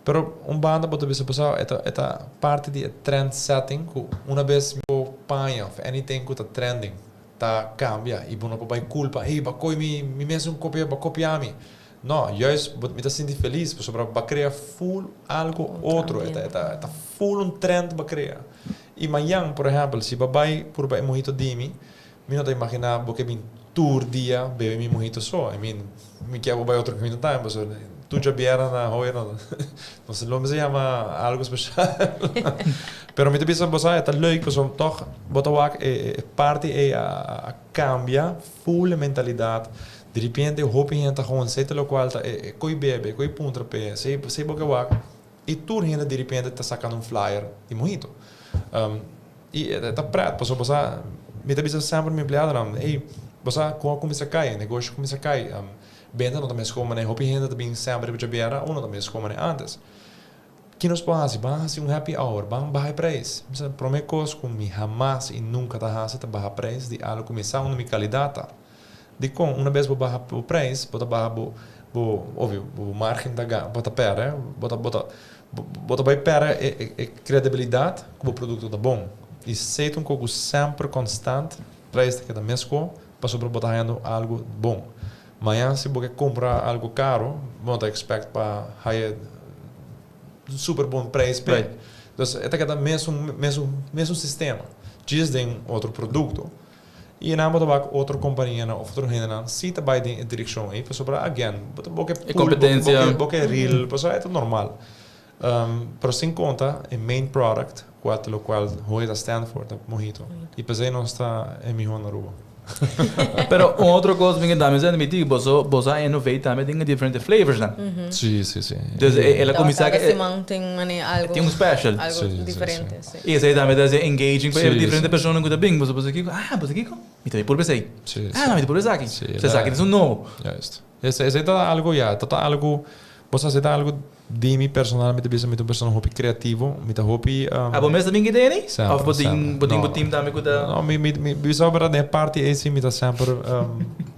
Pero banda bota bisa pessoal esta parte de trend setting que uma vez o panha of anything que tá trending tá cambia e não vai culpa ei bacoi me mesmo copia ba copiar-me não juist me tá sentindo feliz sobre para criar full algo outro tá full trend para criar e amanhã por exemplo se vai por vai mojito dimi me não tá imaginar porque vim tour dia bebe mi mojito só me quer vai outro caminho time mas tu já vieram na rua não sei como se chama algo especial pero me te pensa você é leuk so toch bota wak parte a cambia full mentalidade de repente hopi gente gewoon zitten lokaal coi bebe coi puntra pe sei boca wak E tudo ainda de repente está sacando flyer de mojito. E está preto, porque você me está sempre me empregado não, ei, você começa a cair, negócio começa a cair. Venda não também como né, hopi ainda também sempre para beira, ou não também como né antes. Que nos pode fazer happy hour, baixar preço. Mas promete coisas como jamais e nunca tá fazendo baixar preço de algo começar uma qualidade. De com uma vez vou baixar o preço, bota baixar óbvio, o margem da bota pera, bota vai pera é credibilidade que o produto tá bom. E se um pouco sempre constante, preço que da mesmo para sobre botar algo bom. Mas se você comprar algo caro, você expect para higher super bom preço. Right. Então, é que mesmo sistema. Diz tem outro produto. E na outra companhia, outra renda, se está vai em direção aí, para sobre again, e competência, porque é real, para é normal. Pero sem conta, é main product, qual hoje está Stanford, mojito. E para aí não está em minha na rua. Pero outra coisa que dá, mas é admitir que você innovate também tem diferentes flavors, né? Sim. Então, ela começa que algo tem special, algo diferente. E isso aí também dá engaging para diferentes pessoas que bem, você aqui, você aqui, me também por pensar. Não, me por pensar aqui. Você sabe que é um novo. Esse é algo algo, você sabe algo de mim personalmente, bisa mit persona hobby criativo, mit hobby. Abo mesmo também que tem, né? Ou botim também que dá. Não, me bisa para da parte esse mit sempre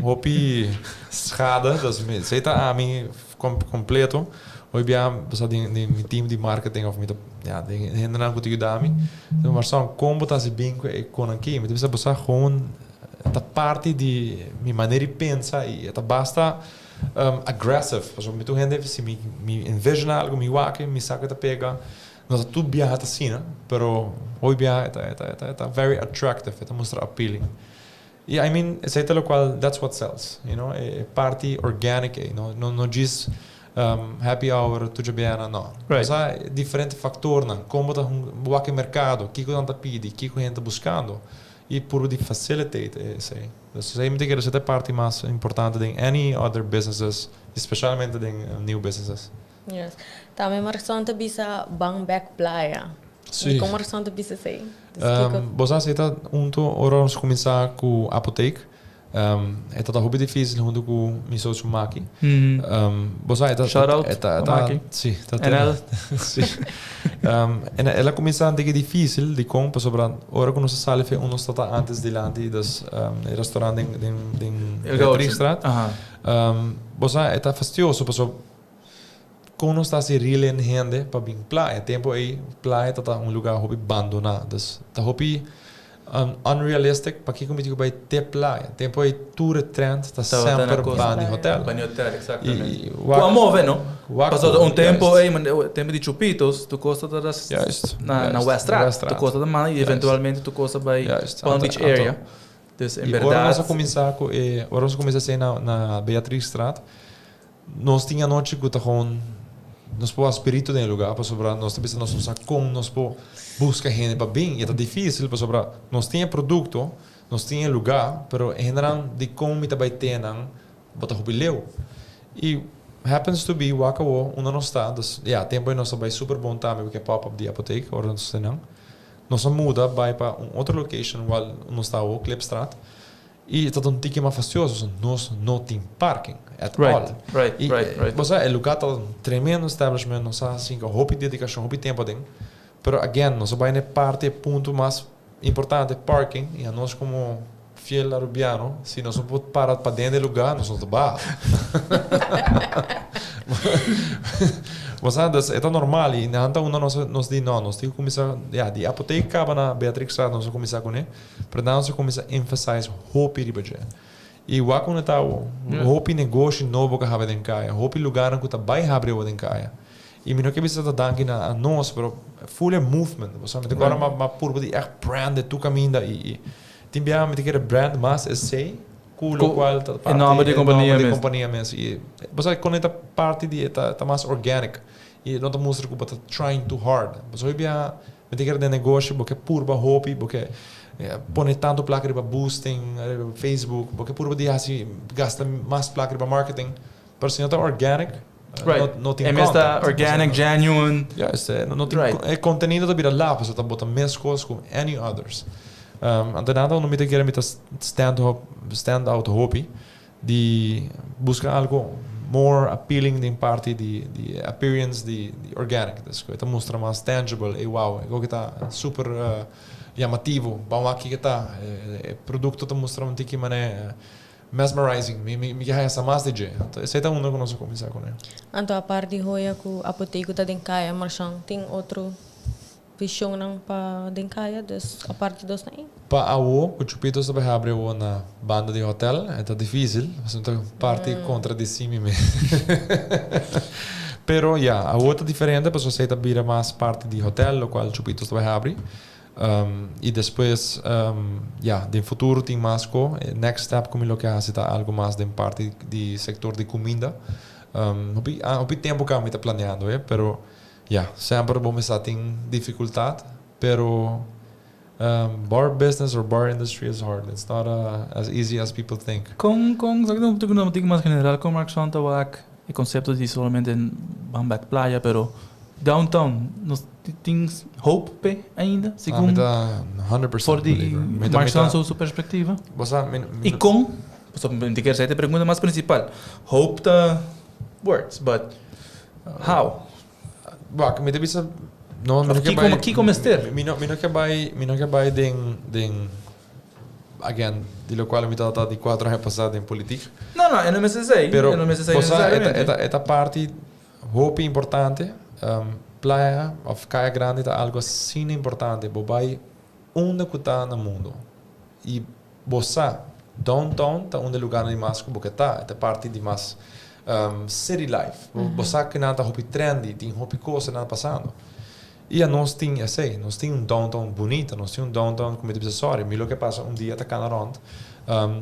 hobby schade, das me seta a mim completo. Hoje bia bisa de team de marketing of mit ja, de hendan goed te dami. Dan maar zo'n combo dat ze bingo e con aqui, mit bisa bisa gewoon da parte de minha maneira de pensar e tá basta aggressive, also met hoe gente se me envision algo, me wake, me saca da pega, nós tudo bia hata assim, né? Pero hoje bia tá very attractive, tá mostra appealing. E I mean, sei telo qual that's what sells, you know, é parte organic, não diz happy hour, tudo bem, não. Mas há diferente fator, né? Como tá o mercado, que anda pede, que a gente buscando. E por de facilitate isso aí. Então, eu me digo que essa é a parte mais importante de any other businesses, especialmente de new businesses. Yes. Também marcante bisa bank back playa. Sim. E como marcante bisa sei? Você aceita ora nós começar com a apoteca. É tá hobby difícil junto com meu sócio Maki. Você shout out Maki. Sim, tá. Sim. Ela começa a ter difícil de comprar sobre ora que nós saímos nós está antes de lá das restaurante em Beatrixstraat. Você está fastidioso porque como nós está se real em gente para bem praia. Tempo aí praia tá lugar hobby abandonado. Tá hobby unrealistic, para que comigo vai ter praia. Tempo aí tour trend está sempre ban em hotel. Ban em hotel, exatamente. Tu amove, não? Passou tempo aí, tempo de chupitos, tu gosta das na Westrat, tu gosta da mãe e eventualmente tu gosta vai Palm Beach area. Então, em verdade, agora nós começar na Beatrixstraat. Nós tinha noite que tá com nós pô espírito no lugar para sobrar nós também nós usar como nós pô busca gente para bem e é difícil para sobrar nós tinha produto nós tinha lugar pero general de como me vai ter não bota jubileu e happens to be wakawo nós está tempo nós vai super bom também porque pop up de apoteca ou nós não nós muda vai para outra location while nós está o Klipstraat e tá um tique mais fastidioso nós não tem parking at all. Right. Você é lugar tá tremendo establishment, nós assim com hobby dedicação, hobby tempo dentro. Pero again, nós vai na parte ponto mais importante parking e nós como fiel arubiano, se nós não pode parar para dentro do lugar, nós não tá Você é normal e na anta nós diz não, nós temos que começar de apoteca acaba na Beatrixstraat, nós começar com ele, para nós começar a emphasize hobby de budget. E o que está o hobby negócio novo que have em caia, hobby lugar que tá vai abrir o em caia. E me não que precisa dar aqui na nós, pero full movement. Você me agora uma purba de brand tu caminho e tem bem me que brand mas sei cool qual tá nome de companhia mesmo. E você conecta parte de tá mais organic e não tá mostra que tá trying too hard. Você bem me que de negócio porque purba hobby porque põe tanto placa para boosting Facebook porque purba de assim gasta mais placa para marketing. Pero se não tá organic Right. Não tem É mesmo content. organic, genuine. Juist, não tem Right. é contenido da vida lá, você tá botando mais coisas com any others. Antenada não me tem que me stand out hobby de buscar algo more appealing din parte de appearance de organic, das coisas tá mostra mais tangible e wow, é que tá super chamativo, bom aqui que tá produto tá mostrando de que maneira mesmerizing, me que essa mais de je. Então esse é um que nós começar com ele. Então, a parte de hoia que a apoteco tá den kaya, mas tem outro visão não para den kaya, a parte dos nem. Pa awo, o chupito sabe abrir o na banda de hotel, é difícil, mas então parte contra de si mesmo. Pero yeah, a outra diferente, pues você tá vira mais parte de hotel, o qual chupito sabe abrir. E depois, de futuro tem mais co. Next step como lo que hace tá algo mais de parte de sector de comida. Hopi tempo que me tá planeando, pero sempre vamos estar tem dificuldade, pero bar business or bar industry is hard. It's not as easy as people think. Sabe que não digo mais general com Mark Santa Wack e conceptos de solamente em Bamback Playa, pero downtown nós temos hope ainda, segundo 100% por de Mark Santa sua perspectiva. E com, só me quer sair a pergunta mais principal. Hope the words, but how? Bak, me devisa no Aqui como ester. Mi no que vai den again, de lo qual me trata de 4 anos passado em política. Não, eu não me sei. Pero eu não me sei necessariamente. esta parte hope importante, playa of Caia Grande tá algo assim importante, bobai onde que tá no mundo. E bossa downtown tá onde lugar de mais que tá, esta parte de mais city life. Bossa que nada hope trendy, tem hope coisa nada passando. E nós tem assim, nós tem downtown bonito, nós tem downtown como de sorry, me lo que passa dia tá canarond,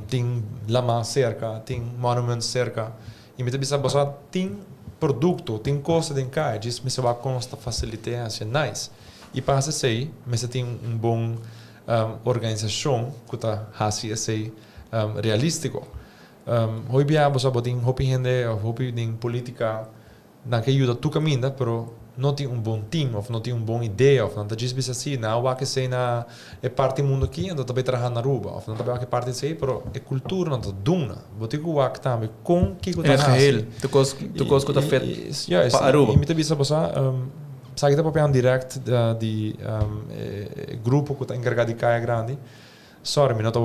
tem lama cerca, tem monuments cerca, e me deve bossa tem produto, tem coisa dentro cá, diz me se vai consta facilitar, assim nice. E passa assim, me se tem bom organização que tá assim realístico. Hoje bem, bossa botin hopi gente, hopi din política, na que ajuda tu caminha, pero não tem bom team, ou não tem boa ideia, ou não está diz assim, na hora que sei na parte do mundo aqui, então também trabalhar na Aruba, ou não também que parte sei, pero é cultura não está duna. Botigo o que também com que tá fazendo. Tu coisa que tá feito para Aruba. E me te bisa bossa, sabe que tá papel direct de grupo que está encarregado de Caia Grande. Sorry, me não tô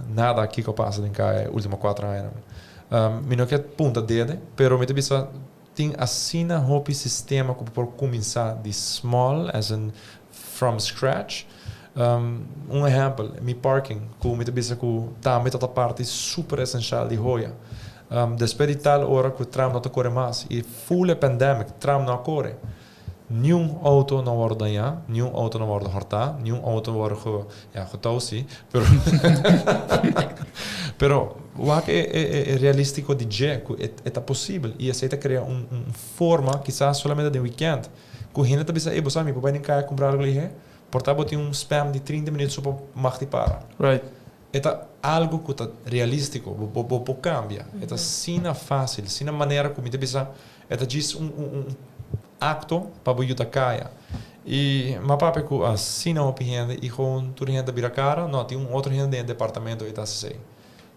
nada aqui que passa em Caia última 4 anos. Me não quer ponta dele, pero me te bisa tem assim a hope sistema que por começar de small, as in from scratch. Exemplo, mi parking, que me debisa que também toda parte super essencial de hoia. Depois de tal hora que o tram não corre mais e full pandemic, tram não corre. Nenhum auto não vai danhar, nenhum auto não vai hortar, nenhum auto vai getausi, pero o que é realístico de dizer que é possível e aceita criar forma, quizás solamente de weekend, que a gente também sabe, você me pode ir comprar algo ali, portanto tem spam de 30 minutos para marcar para. Right. É algo que é realístico, pode cambia. É assim fácil, assim maneira que me pensa, é diz acto para ajudar caia. E mas papai que assim não opinião e com tudo gente vira cara, não tem outro gente dentro do departamento e tá assim.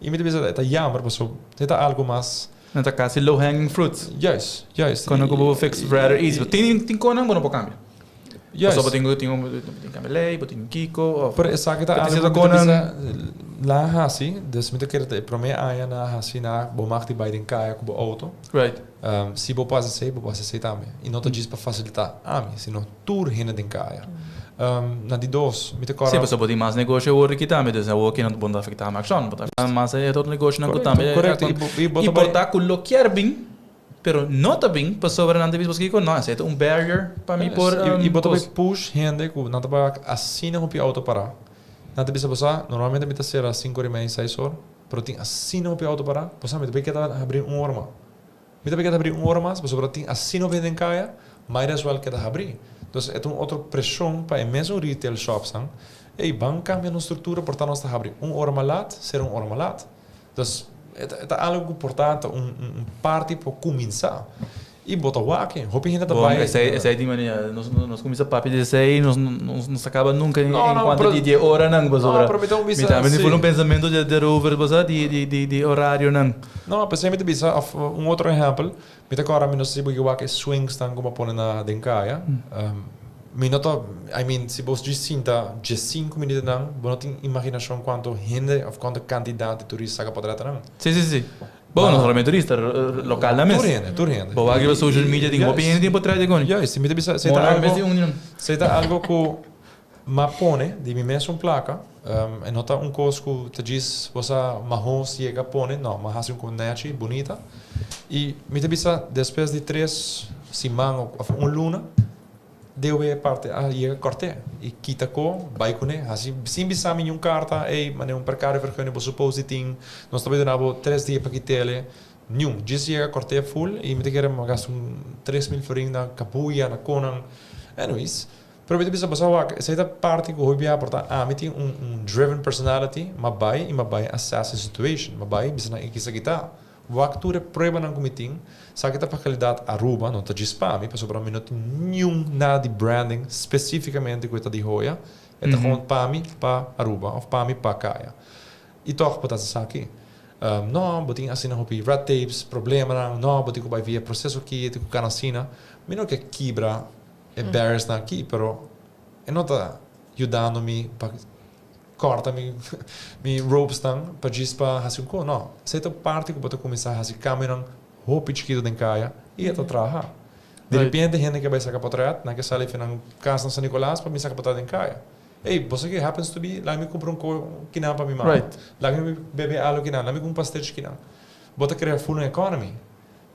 E me pensa é jammer, porque é algo mais não tá quase low hanging fruits. Yes. Quando eu vou fix rather easy. Tem coisa não pode cambiar. Yes. Só tem Camelei, tem Kiko. Pero essa que tá algo coisa lá assim, desmita que é para mim aí na assim na bom marketing by den caia com o auto. Right. Se vou passar também. E não te diz para facilitar a mim, senão tudo rende den caia. Na de dois, me te cora. Sim, você pode mais negócio hoje que também, então o que não pode afetar mais chão, mas é todo negócio não também. Correto. E botar com lo que é bem, pero não tá bem, para sobre não deve você que não, é um barrier para mim por e botar push rende com não tá para assim não o auto para. Não te bisa bosa, normalmente me tá ser às 5h30, 6h, pero tem assim não o auto para, bosa me te que abrir 1 hora mais. Me te que abrir 1 hora mais, pero tem assim não vem caia, mais as well que abrir. Então é outra pressão para mesmo retail shops, hein? E banca cambiar a estrutura, portanto nós tá abrir 1 hora mais lat, ser 1 hora mais lat. Então é algo importante, parte para começar. E bota wake. Hopi hinda Bom, vai. essa é de maneira, nós começamos a papo de sei, nós acaba nunca Não, enquanto de hora não, mas Não, pero então bisa. mas foi um pensamento de over, de horário não. Não, pensei me bisa outro exemplo. Me te agora menos se bugi wake swings tan como pone na denkaia. Minuto, I mean, se você sinta de 5 minutos não, você não tem imaginação quanto gente ou quanto quantidade de turistas que pode não. Sim. Bom, não somente turista, local na mesa. Turista. Bom, aqui o social media tem opinião tempo atrás de goni. Ja, se me bisa, se tá algo que mapone de mim mesmo placa, e nota coisa que te diz você marrom se pone, não, mas assim com nete bonita. E me bisa depois de 3 semanas ou luna deu parte a corte e quita co vai com né assim sim bisa minha carta mas um percaro vergonha você supose tem nós também dava 3 dias para quitar nenhum dizia corte full e me querer gastar 3.000 florin na capuia na conan anyways pero me bisa passar essa parte que hobby porta me tem driven personality mas vai assess a situation mas vai bisa na ikisa kita waktu prova ng kumiting sa kita fakultad Aruba não tá de spam para sobrar minuto nenhum nada de branding especificamente que está de hoia é gewoon pami para Aruba ou pami para Kaya e toch para essa aqui não botin assim não red tapes problema não botin que vai via processo aqui te com assina menor que quebra é barriers na aqui pero é não tá ajudando-me para corta mi ropes tang para diz para assim co não certa parte que botou começar a assim caminhar roupa chiquito den caia e até trabalhar de repente gente que vai sacar para trás na que sale final casa de São Nicolás para me sacar para den caia ei você que happens to be lá me compra que não para mim mal lá me bebe algo que não lá me compra pastel que não bota criar full economy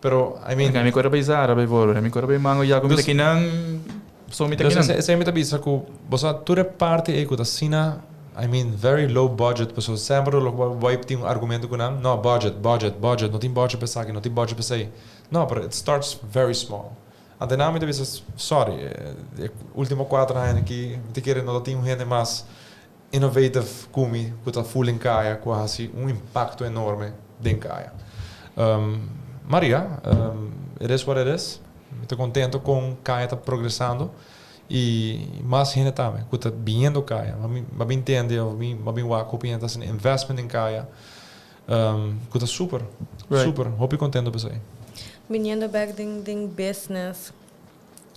pero I mean me corre bizarra vai volo me corre mango já como que não só me tá que não se me tá bisa que você toda parte é que tá sina I mean, very low budget, pessoal sempre vai ter argumento com não, budget, não tem budget para sair, não tem budget para sair. Não, but it starts very small. A dinâmica é sorry, último 4 anos aqui, te quero não tem gente mais innovative como que está full em caia, quase impacto enorme em caia. Maria, it is what it is. Estou contento com caia está progressando. E mais gente também, que está vindo Kaya, mas bem entende, mas bem o que está sendo investment em Kaya, que está super, hope contento para você. Vindo back din business,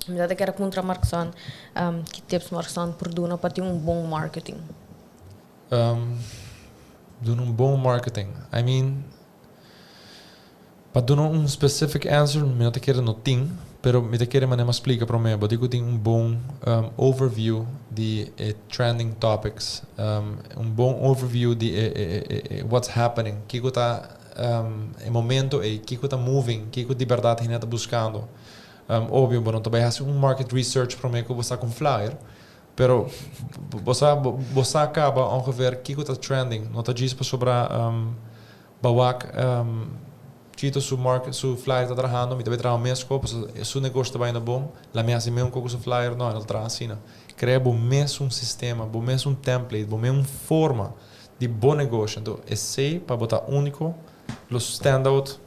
me dá que era contra Markson, que tips Markson por doar para ter bom marketing. Doen bom marketing, I mean, para dar specific answer, me dá que era no ting. Pero me te quero mas explica para mim, porque eu tenho bom overview de trending topics, bom overview de what's happening, que está em momento e que está moving, que de verdade a gente está buscando. Óbvio, não também faz market research para mim que você com flyer, pero você acaba ongeveer que está trending, não está diz para sobre bawak Chito su market, su flyer está trabajando, me debe trabajar mesmo, su negócio está indo bom, la minha assim mesmo com su flyer não, ela trabalha assim, cria bom mesmo sistema, bom mesmo template, bom mesmo forma de bom negócio, então esse para botar único, los standout,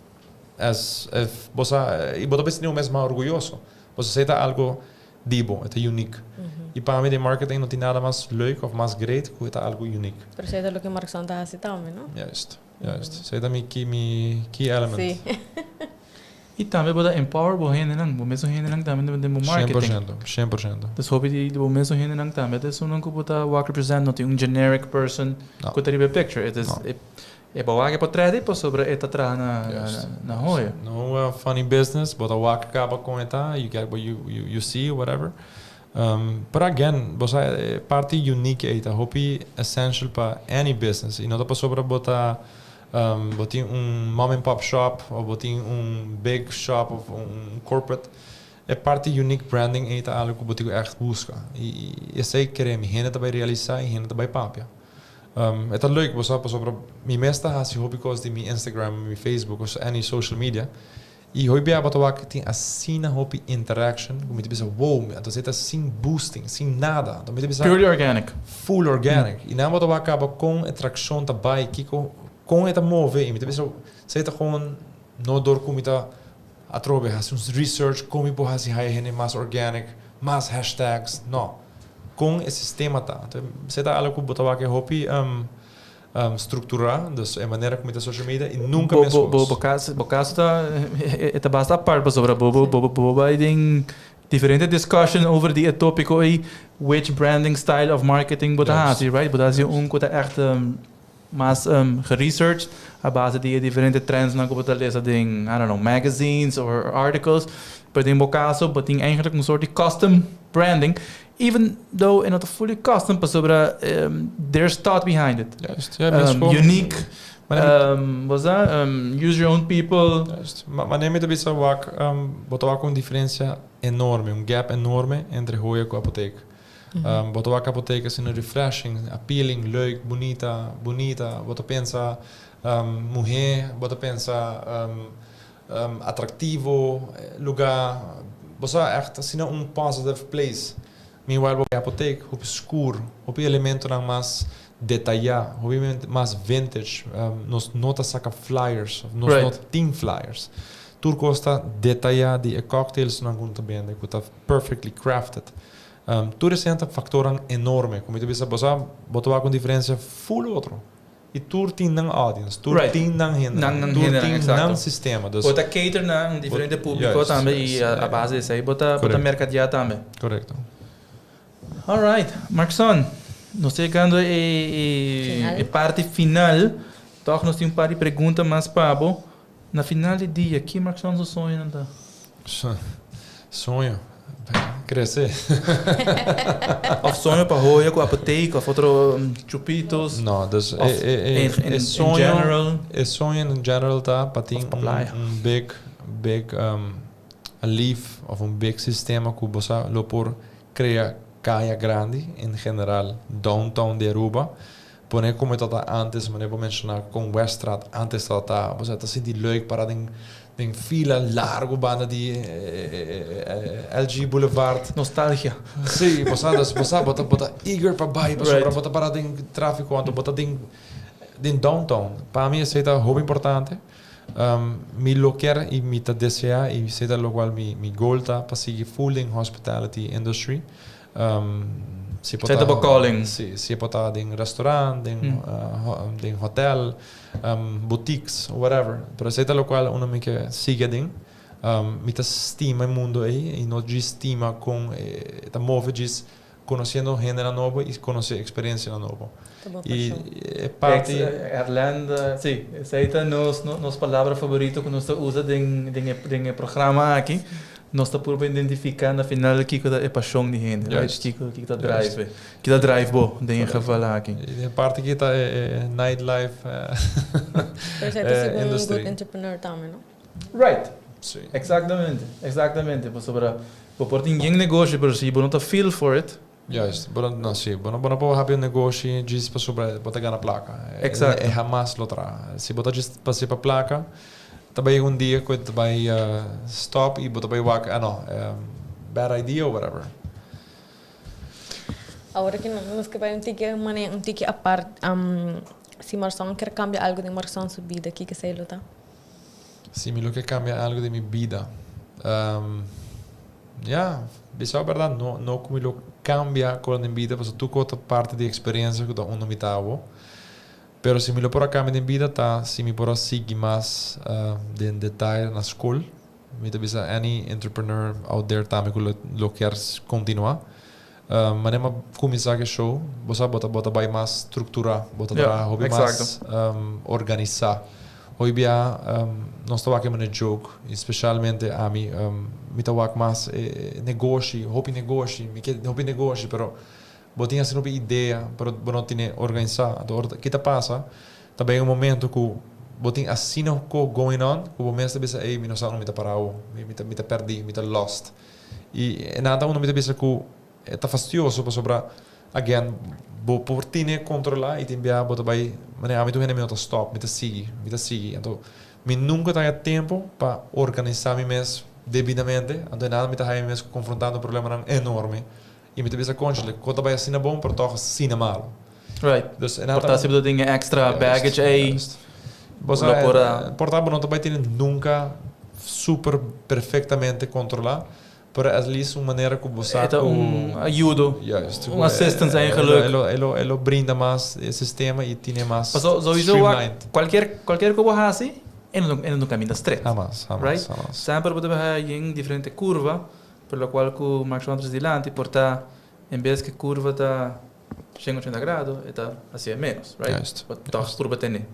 você e botar bem o mesmo orgulhoso, você aceita algo de bom, é unique. E para mim de marketing não tem nada mais leuk of mais great que é algo unique. Pero isso é o que o Markson está citando, não? Juist. Isso é também key element. Sim. E também pode empower o gente não, o mesmo gente não também do marketing. 100%. Das hobby de o mesmo gente não também, das não que pode walk represent não tem generic person que tem a picture. It is é para por trás depois sobre eta tra na hoia. No funny business, but a walk acaba com eta, you get what you see whatever. But again, você parte unique é eta hobby essential para any business. E não dá para sobre botar botin mom and pop shop ou botin big shop of corporate é parte unique branding é algo que botin echt busca e esse é que me gente também realizar e gente também papia é tão leuk você para sobre me mesta has hobby cause de mi Instagram mi Facebook ou any social media e hobby a botar que tem assim hobby interaction como te pensa wow então você tá sem boosting sem nada então me pensa purely organic full organic e não botar acaba com atração também que com esta move e me pensa você tá com no dor como tá atrobe has uns research como por hasi hai mais organic, mais hashtags, no. Com esse sistema tá. Então, você tá algo que botava que hopi estruturar, dus é maneira como tá social media e nunca mais Bocaso tá é basta parte sobre bobo aí tem diferente discussion over die tópico aí which branding style of marketing botasi, right? Botasi coisa echt mas geresearched a base de diferentes trends na que lezen in, I don't know, magazines or articles. But in Bocaso, but in eigenlijk een soort custom branding. Even though in not fully custom, but sobre there's thought behind it. Juist, ja, unique. Was dat? Use your own people. Juist. Maar neem het een beetje wak, botawa een diferença enorme, een gap enorme entre hoje com apotheek. Botawa apotheek is een refreshing, appealing, leuk, bonita, bota pensa mulher, bota pensa atractivo lugar, bosa echt assim een positive place. Meanwhile, a apotheek, op escuro, op elemento não mais detalhar, obviamente mais vintage, nos nota saca flyers, nos right. not team flyers. Tudo costa detalhar de cocktails não conta bem, que está perfectly crafted. Tudo é um fator enorme, como eu disse, bosa botar com diferença full outro. E tudo tem não audience, tudo tem não renda, tudo tem não sistema. Bota cater na diferente público também e a base disso aí bota mercadear também. Correto. Alright, Markson, nós chegando a parte final, toch nós temos um par de perguntas mais para na final do dia, que Markson seu sonho não tá? Sonho? Crescer. Of sonho para hoje com a apoteca, of outro chupitos? Não, dus in general? É sonho in general tá, para ter big a leaf of big sistema que você por criar caia grande, em geral, downtown de Aruba. Poner como estava antes, mas eu vou mencionar com Weststraat, antes estava, você está sentindo leuk para den fila largo banda de LG Boulevard. Nostalgia. Sim, você bota eager para baixo, para botar para den tráfego, quanto bota den downtown. Para mim, isso é muito importante. Me loquer e me tá desejar e isso é o qual me goal tá para seguir full in hospitality industry. Se pode em restaurante, em hotel, boutiques, whatever. Pero sei lo qual uno me que sigue den, me ta estima el mundo aí e não estima com ta move diz conhecendo gente novo e conhecer experiência nova. E é parte Irlanda, sim, essa é nos palavra favorito que nós usa em programa aqui. Nós estamos por identificar na final o que é paixão de gente, right? Que está drive, que está drive bom, de falar aqui. E a parte que está é nightlife industry. Good entrepreneur também, não? Right. Sim. Exatamente. Sobre por ninguém negócio, por se não está feel for it. Juist, não sim, não pode haver negócio diz para sobre botar ganhar placa. Exato. É jamais outra. Se botar diz para para placa também dia que também stop e botar para walk bad idea or whatever. Agora que nós que vai um tique a parte se Marção quer cambiar algo de Marção sua vida, que sei lá tá? Se me quer cambiar algo de minha vida, isso é verdade, não como eu cambia com a minha vida, porque tu conta parte da experiência que eu não me tava. Pero se me lo por acá en vida tá, se me por seguir mais de detalhe na escola, me talvez any entrepreneur out there também que lo quer continuar. Mas nem começar que show, você bota bem mais estrutura, bota hobby mais organizar. Hoje bia nós estamos aqui em jogo, especialmente a mim, me tá mais negócio, hobby negócio, pero botinha assim uma ideia para não ter organizar. O que passa? Também momento que botinha assim o que going on, que o momento também é me não sabe me tá parado, me tá perdi, me tá lost. E nada me tá pensa que tá fastidioso para sobre again, por ter controlar e enviar bota vai, mas a mim tu me tá stop, me tá seguir. Então, me nunca tenho tempo para organizar me mesmo devidamente. Então nada me tá aí mesmo confrontando um problema enorme. E me pensa consciente, quando vai assim bom, pero toch assim malo. Right. Dus portar sempre dingen extra baggage aí. Portar não vai ter nunca super perfectamente controlar, pero at least uma maneira que você ajuda, assistance eigenlijk. Elo brinda mais esse sistema e tem mais sowieso streamlined. qualquer que você faça, é no caminho estreito. Jamás. Sempre você vai em diferente curva, pela qual que o Marcos Andres dilante, porta, em vez que curva está 180 graus, está assim menos, right? Juist. Então, curva tem,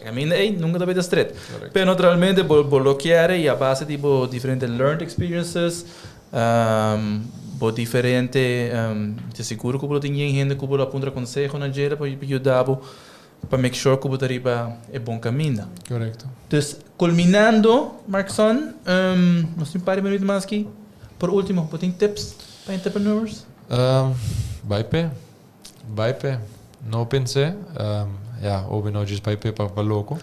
caminho nunca está bem estreito. Pero naturalmente, lo que é a base de diferentes learned experiences, diferente, de seguro que você tem gente que você aponta conselho na gera para ajudar para make sure que você arriba é bom caminho. Correcto. Então, culminando, Markson, nós temos um par de minutos mais aqui. Por último, você tem tips para entrepreneurs? Vai pé. Não pensei. Ouvi não diz vai pé para louco.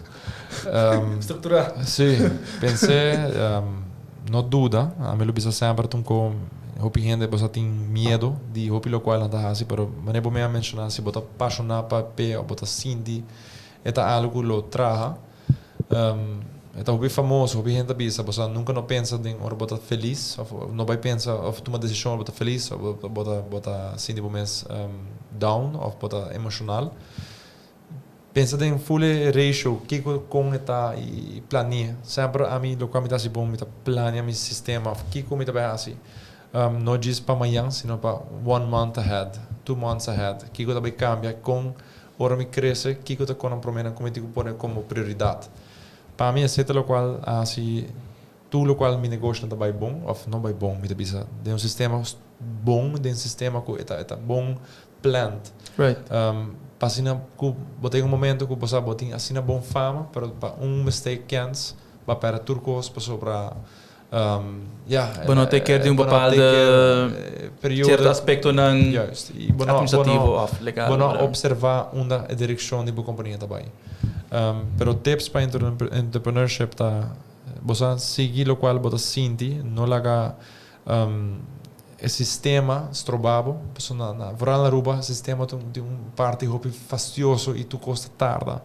Estruturar. Sim, pensei. Não dúvida. A mim bisa sempre com hopi gente você tem medo de hopi lo qual anda assim, pero mas não me mencionar se bota apaixonar para pé ou bota sindi, é algo lo traha. É hopi famoso, hopi gente bisa, você nunca não pensa em ou bota feliz, ou não vai pensar ou tomar decisão bota feliz, ou bota sindi mês down, ou bota emocional. Pensa em full ratio, que com está e planeia. Sempre a mim lo qual me dá se bom, me planeia meu sistema, que como me dá assim. Não diz para amanhã, sino para 1 month ahead, 2 months ahead. Que eu também cambia com ora me cresce, que eu estou com um problema como eu põe como prioridade. Para mim, é o qual assim, tudo o qual me negócio não vai bom, ou não vai bom, me bisa de sistema bom, de sistema que é bom planned. Right. Passina que botei momento que você botem assim bom fama, para mistake chance, para turcos, para não ter que de bepaalde certo aspecto administrativo of legal. Bueno observar onde a direção da companhia também. Pero tips para entrepreneurship tá, você seguir o qual você sente, não laga o sistema estrobado, você na varal ruba, o sistema tem parte hopi fastidioso e tu custa tarda.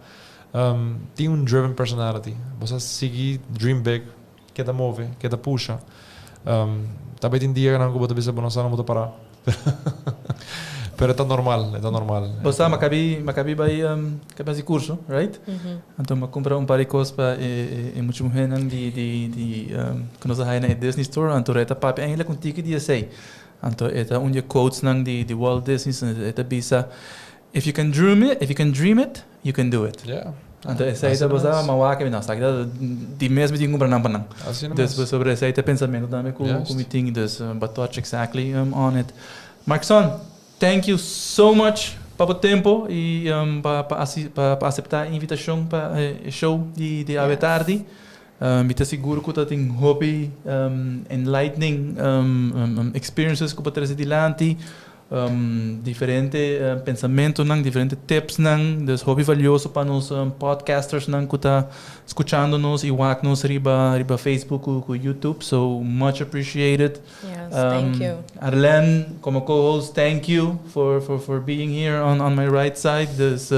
Tem driven personality, você seguir dream big, que da move, que da puxa. Também tem dia que não vou bisa não sabe parar. Pero é normal. Você macabi vai fazer curso, right? Então me comprar par de coisas para muito gente de que nós aí na Disney Store, então é papi ainda com ticket dia sei. Então é onde coach nang de Walt Disney é bisa if you can dream it, you can do it. Yeah. Então essa é a coisa mawaka me não sabe de mesmo de comprar não panang. Dus sobre essa é pensamento também com meeting dus but touch exactly on it. Markson, thank you so much para o tempo e para aceitar a invitação para o show de Ave Tarde. Me te seguro que tem hobby enlightening experiences que pode trazer adiante. Diferente pensamento nang, diferente tips nang, dus hobby valioso para nos podcasters nang que tá escutando nos e wak nos riba Facebook ou YouTube, so much appreciated. Yes, thank you. Arlen, como co-host, thank you for being here on my right side. Dus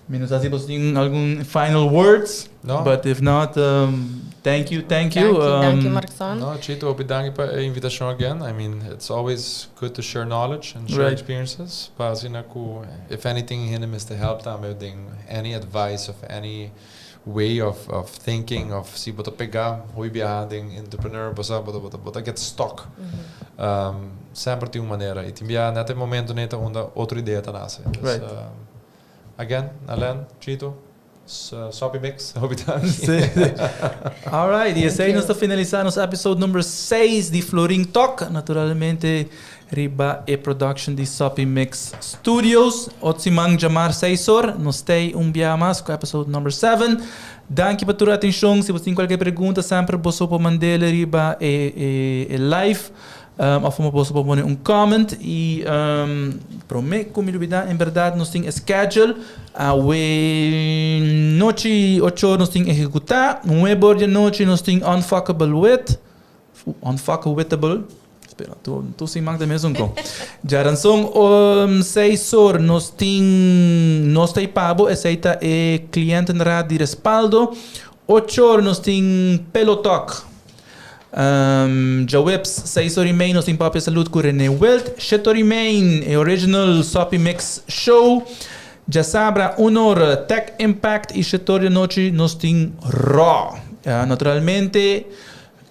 menos assim você tem algum final words? No. But if not, thank you. Thank you, Markson. No, Chito, bedankt para a invitation again. I mean, it's always good to share knowledge and share experiences. But if anything, him is to help them with any advice of any way of thinking, of si bota pegar, hoe behanding, entrepreneur, bota get stuck. Sempre tem uma maneira. E tem net een momento neta onde outra ideia tá nasce. Right. Again, Alan, Chito. Soppy Mix, Alright, e assim nós estamos finalizando nosso episódio número 6 de Florin Talk, naturalmente riba e production de Soppy Mix Studios. Otsimang Jamar Seisor, nós temos dia mais com o episódio número 7. Danke por tua atenção, se você tem qualquer pergunta, sempre você pode mandar riba e live. Of uma posso pôr comment e prometo que em verdade nós temos schedule noite 8 horas nós temos executar 9 de noite nós temos unfuckable espera tu sim magda mesmo com já são 6 horas nós temos pago aceita cliente na de respaldo 8 horas nós tem Pelotoc. Jawebs 6 horas e meia nós tem Papo Saúde com René Welt. 7 horas e meia é Original Sopi Mix Show. Já sabra 1 hora Tech Impact e 7 horas da noite nós tem Raw. Naturalmente,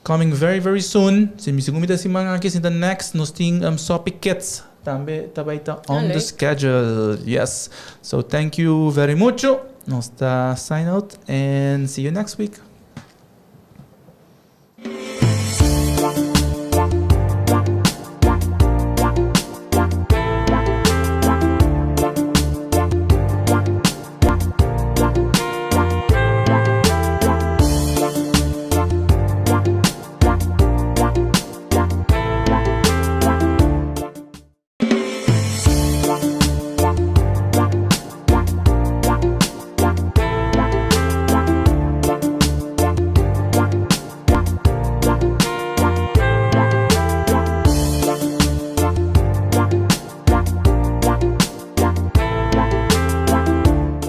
coming very very soon. Se me segundo da semana aqui, the next nós tem Sopi Kids. Também está on the schedule. Yes. So thank you very much. Nós está sign out and see you next week.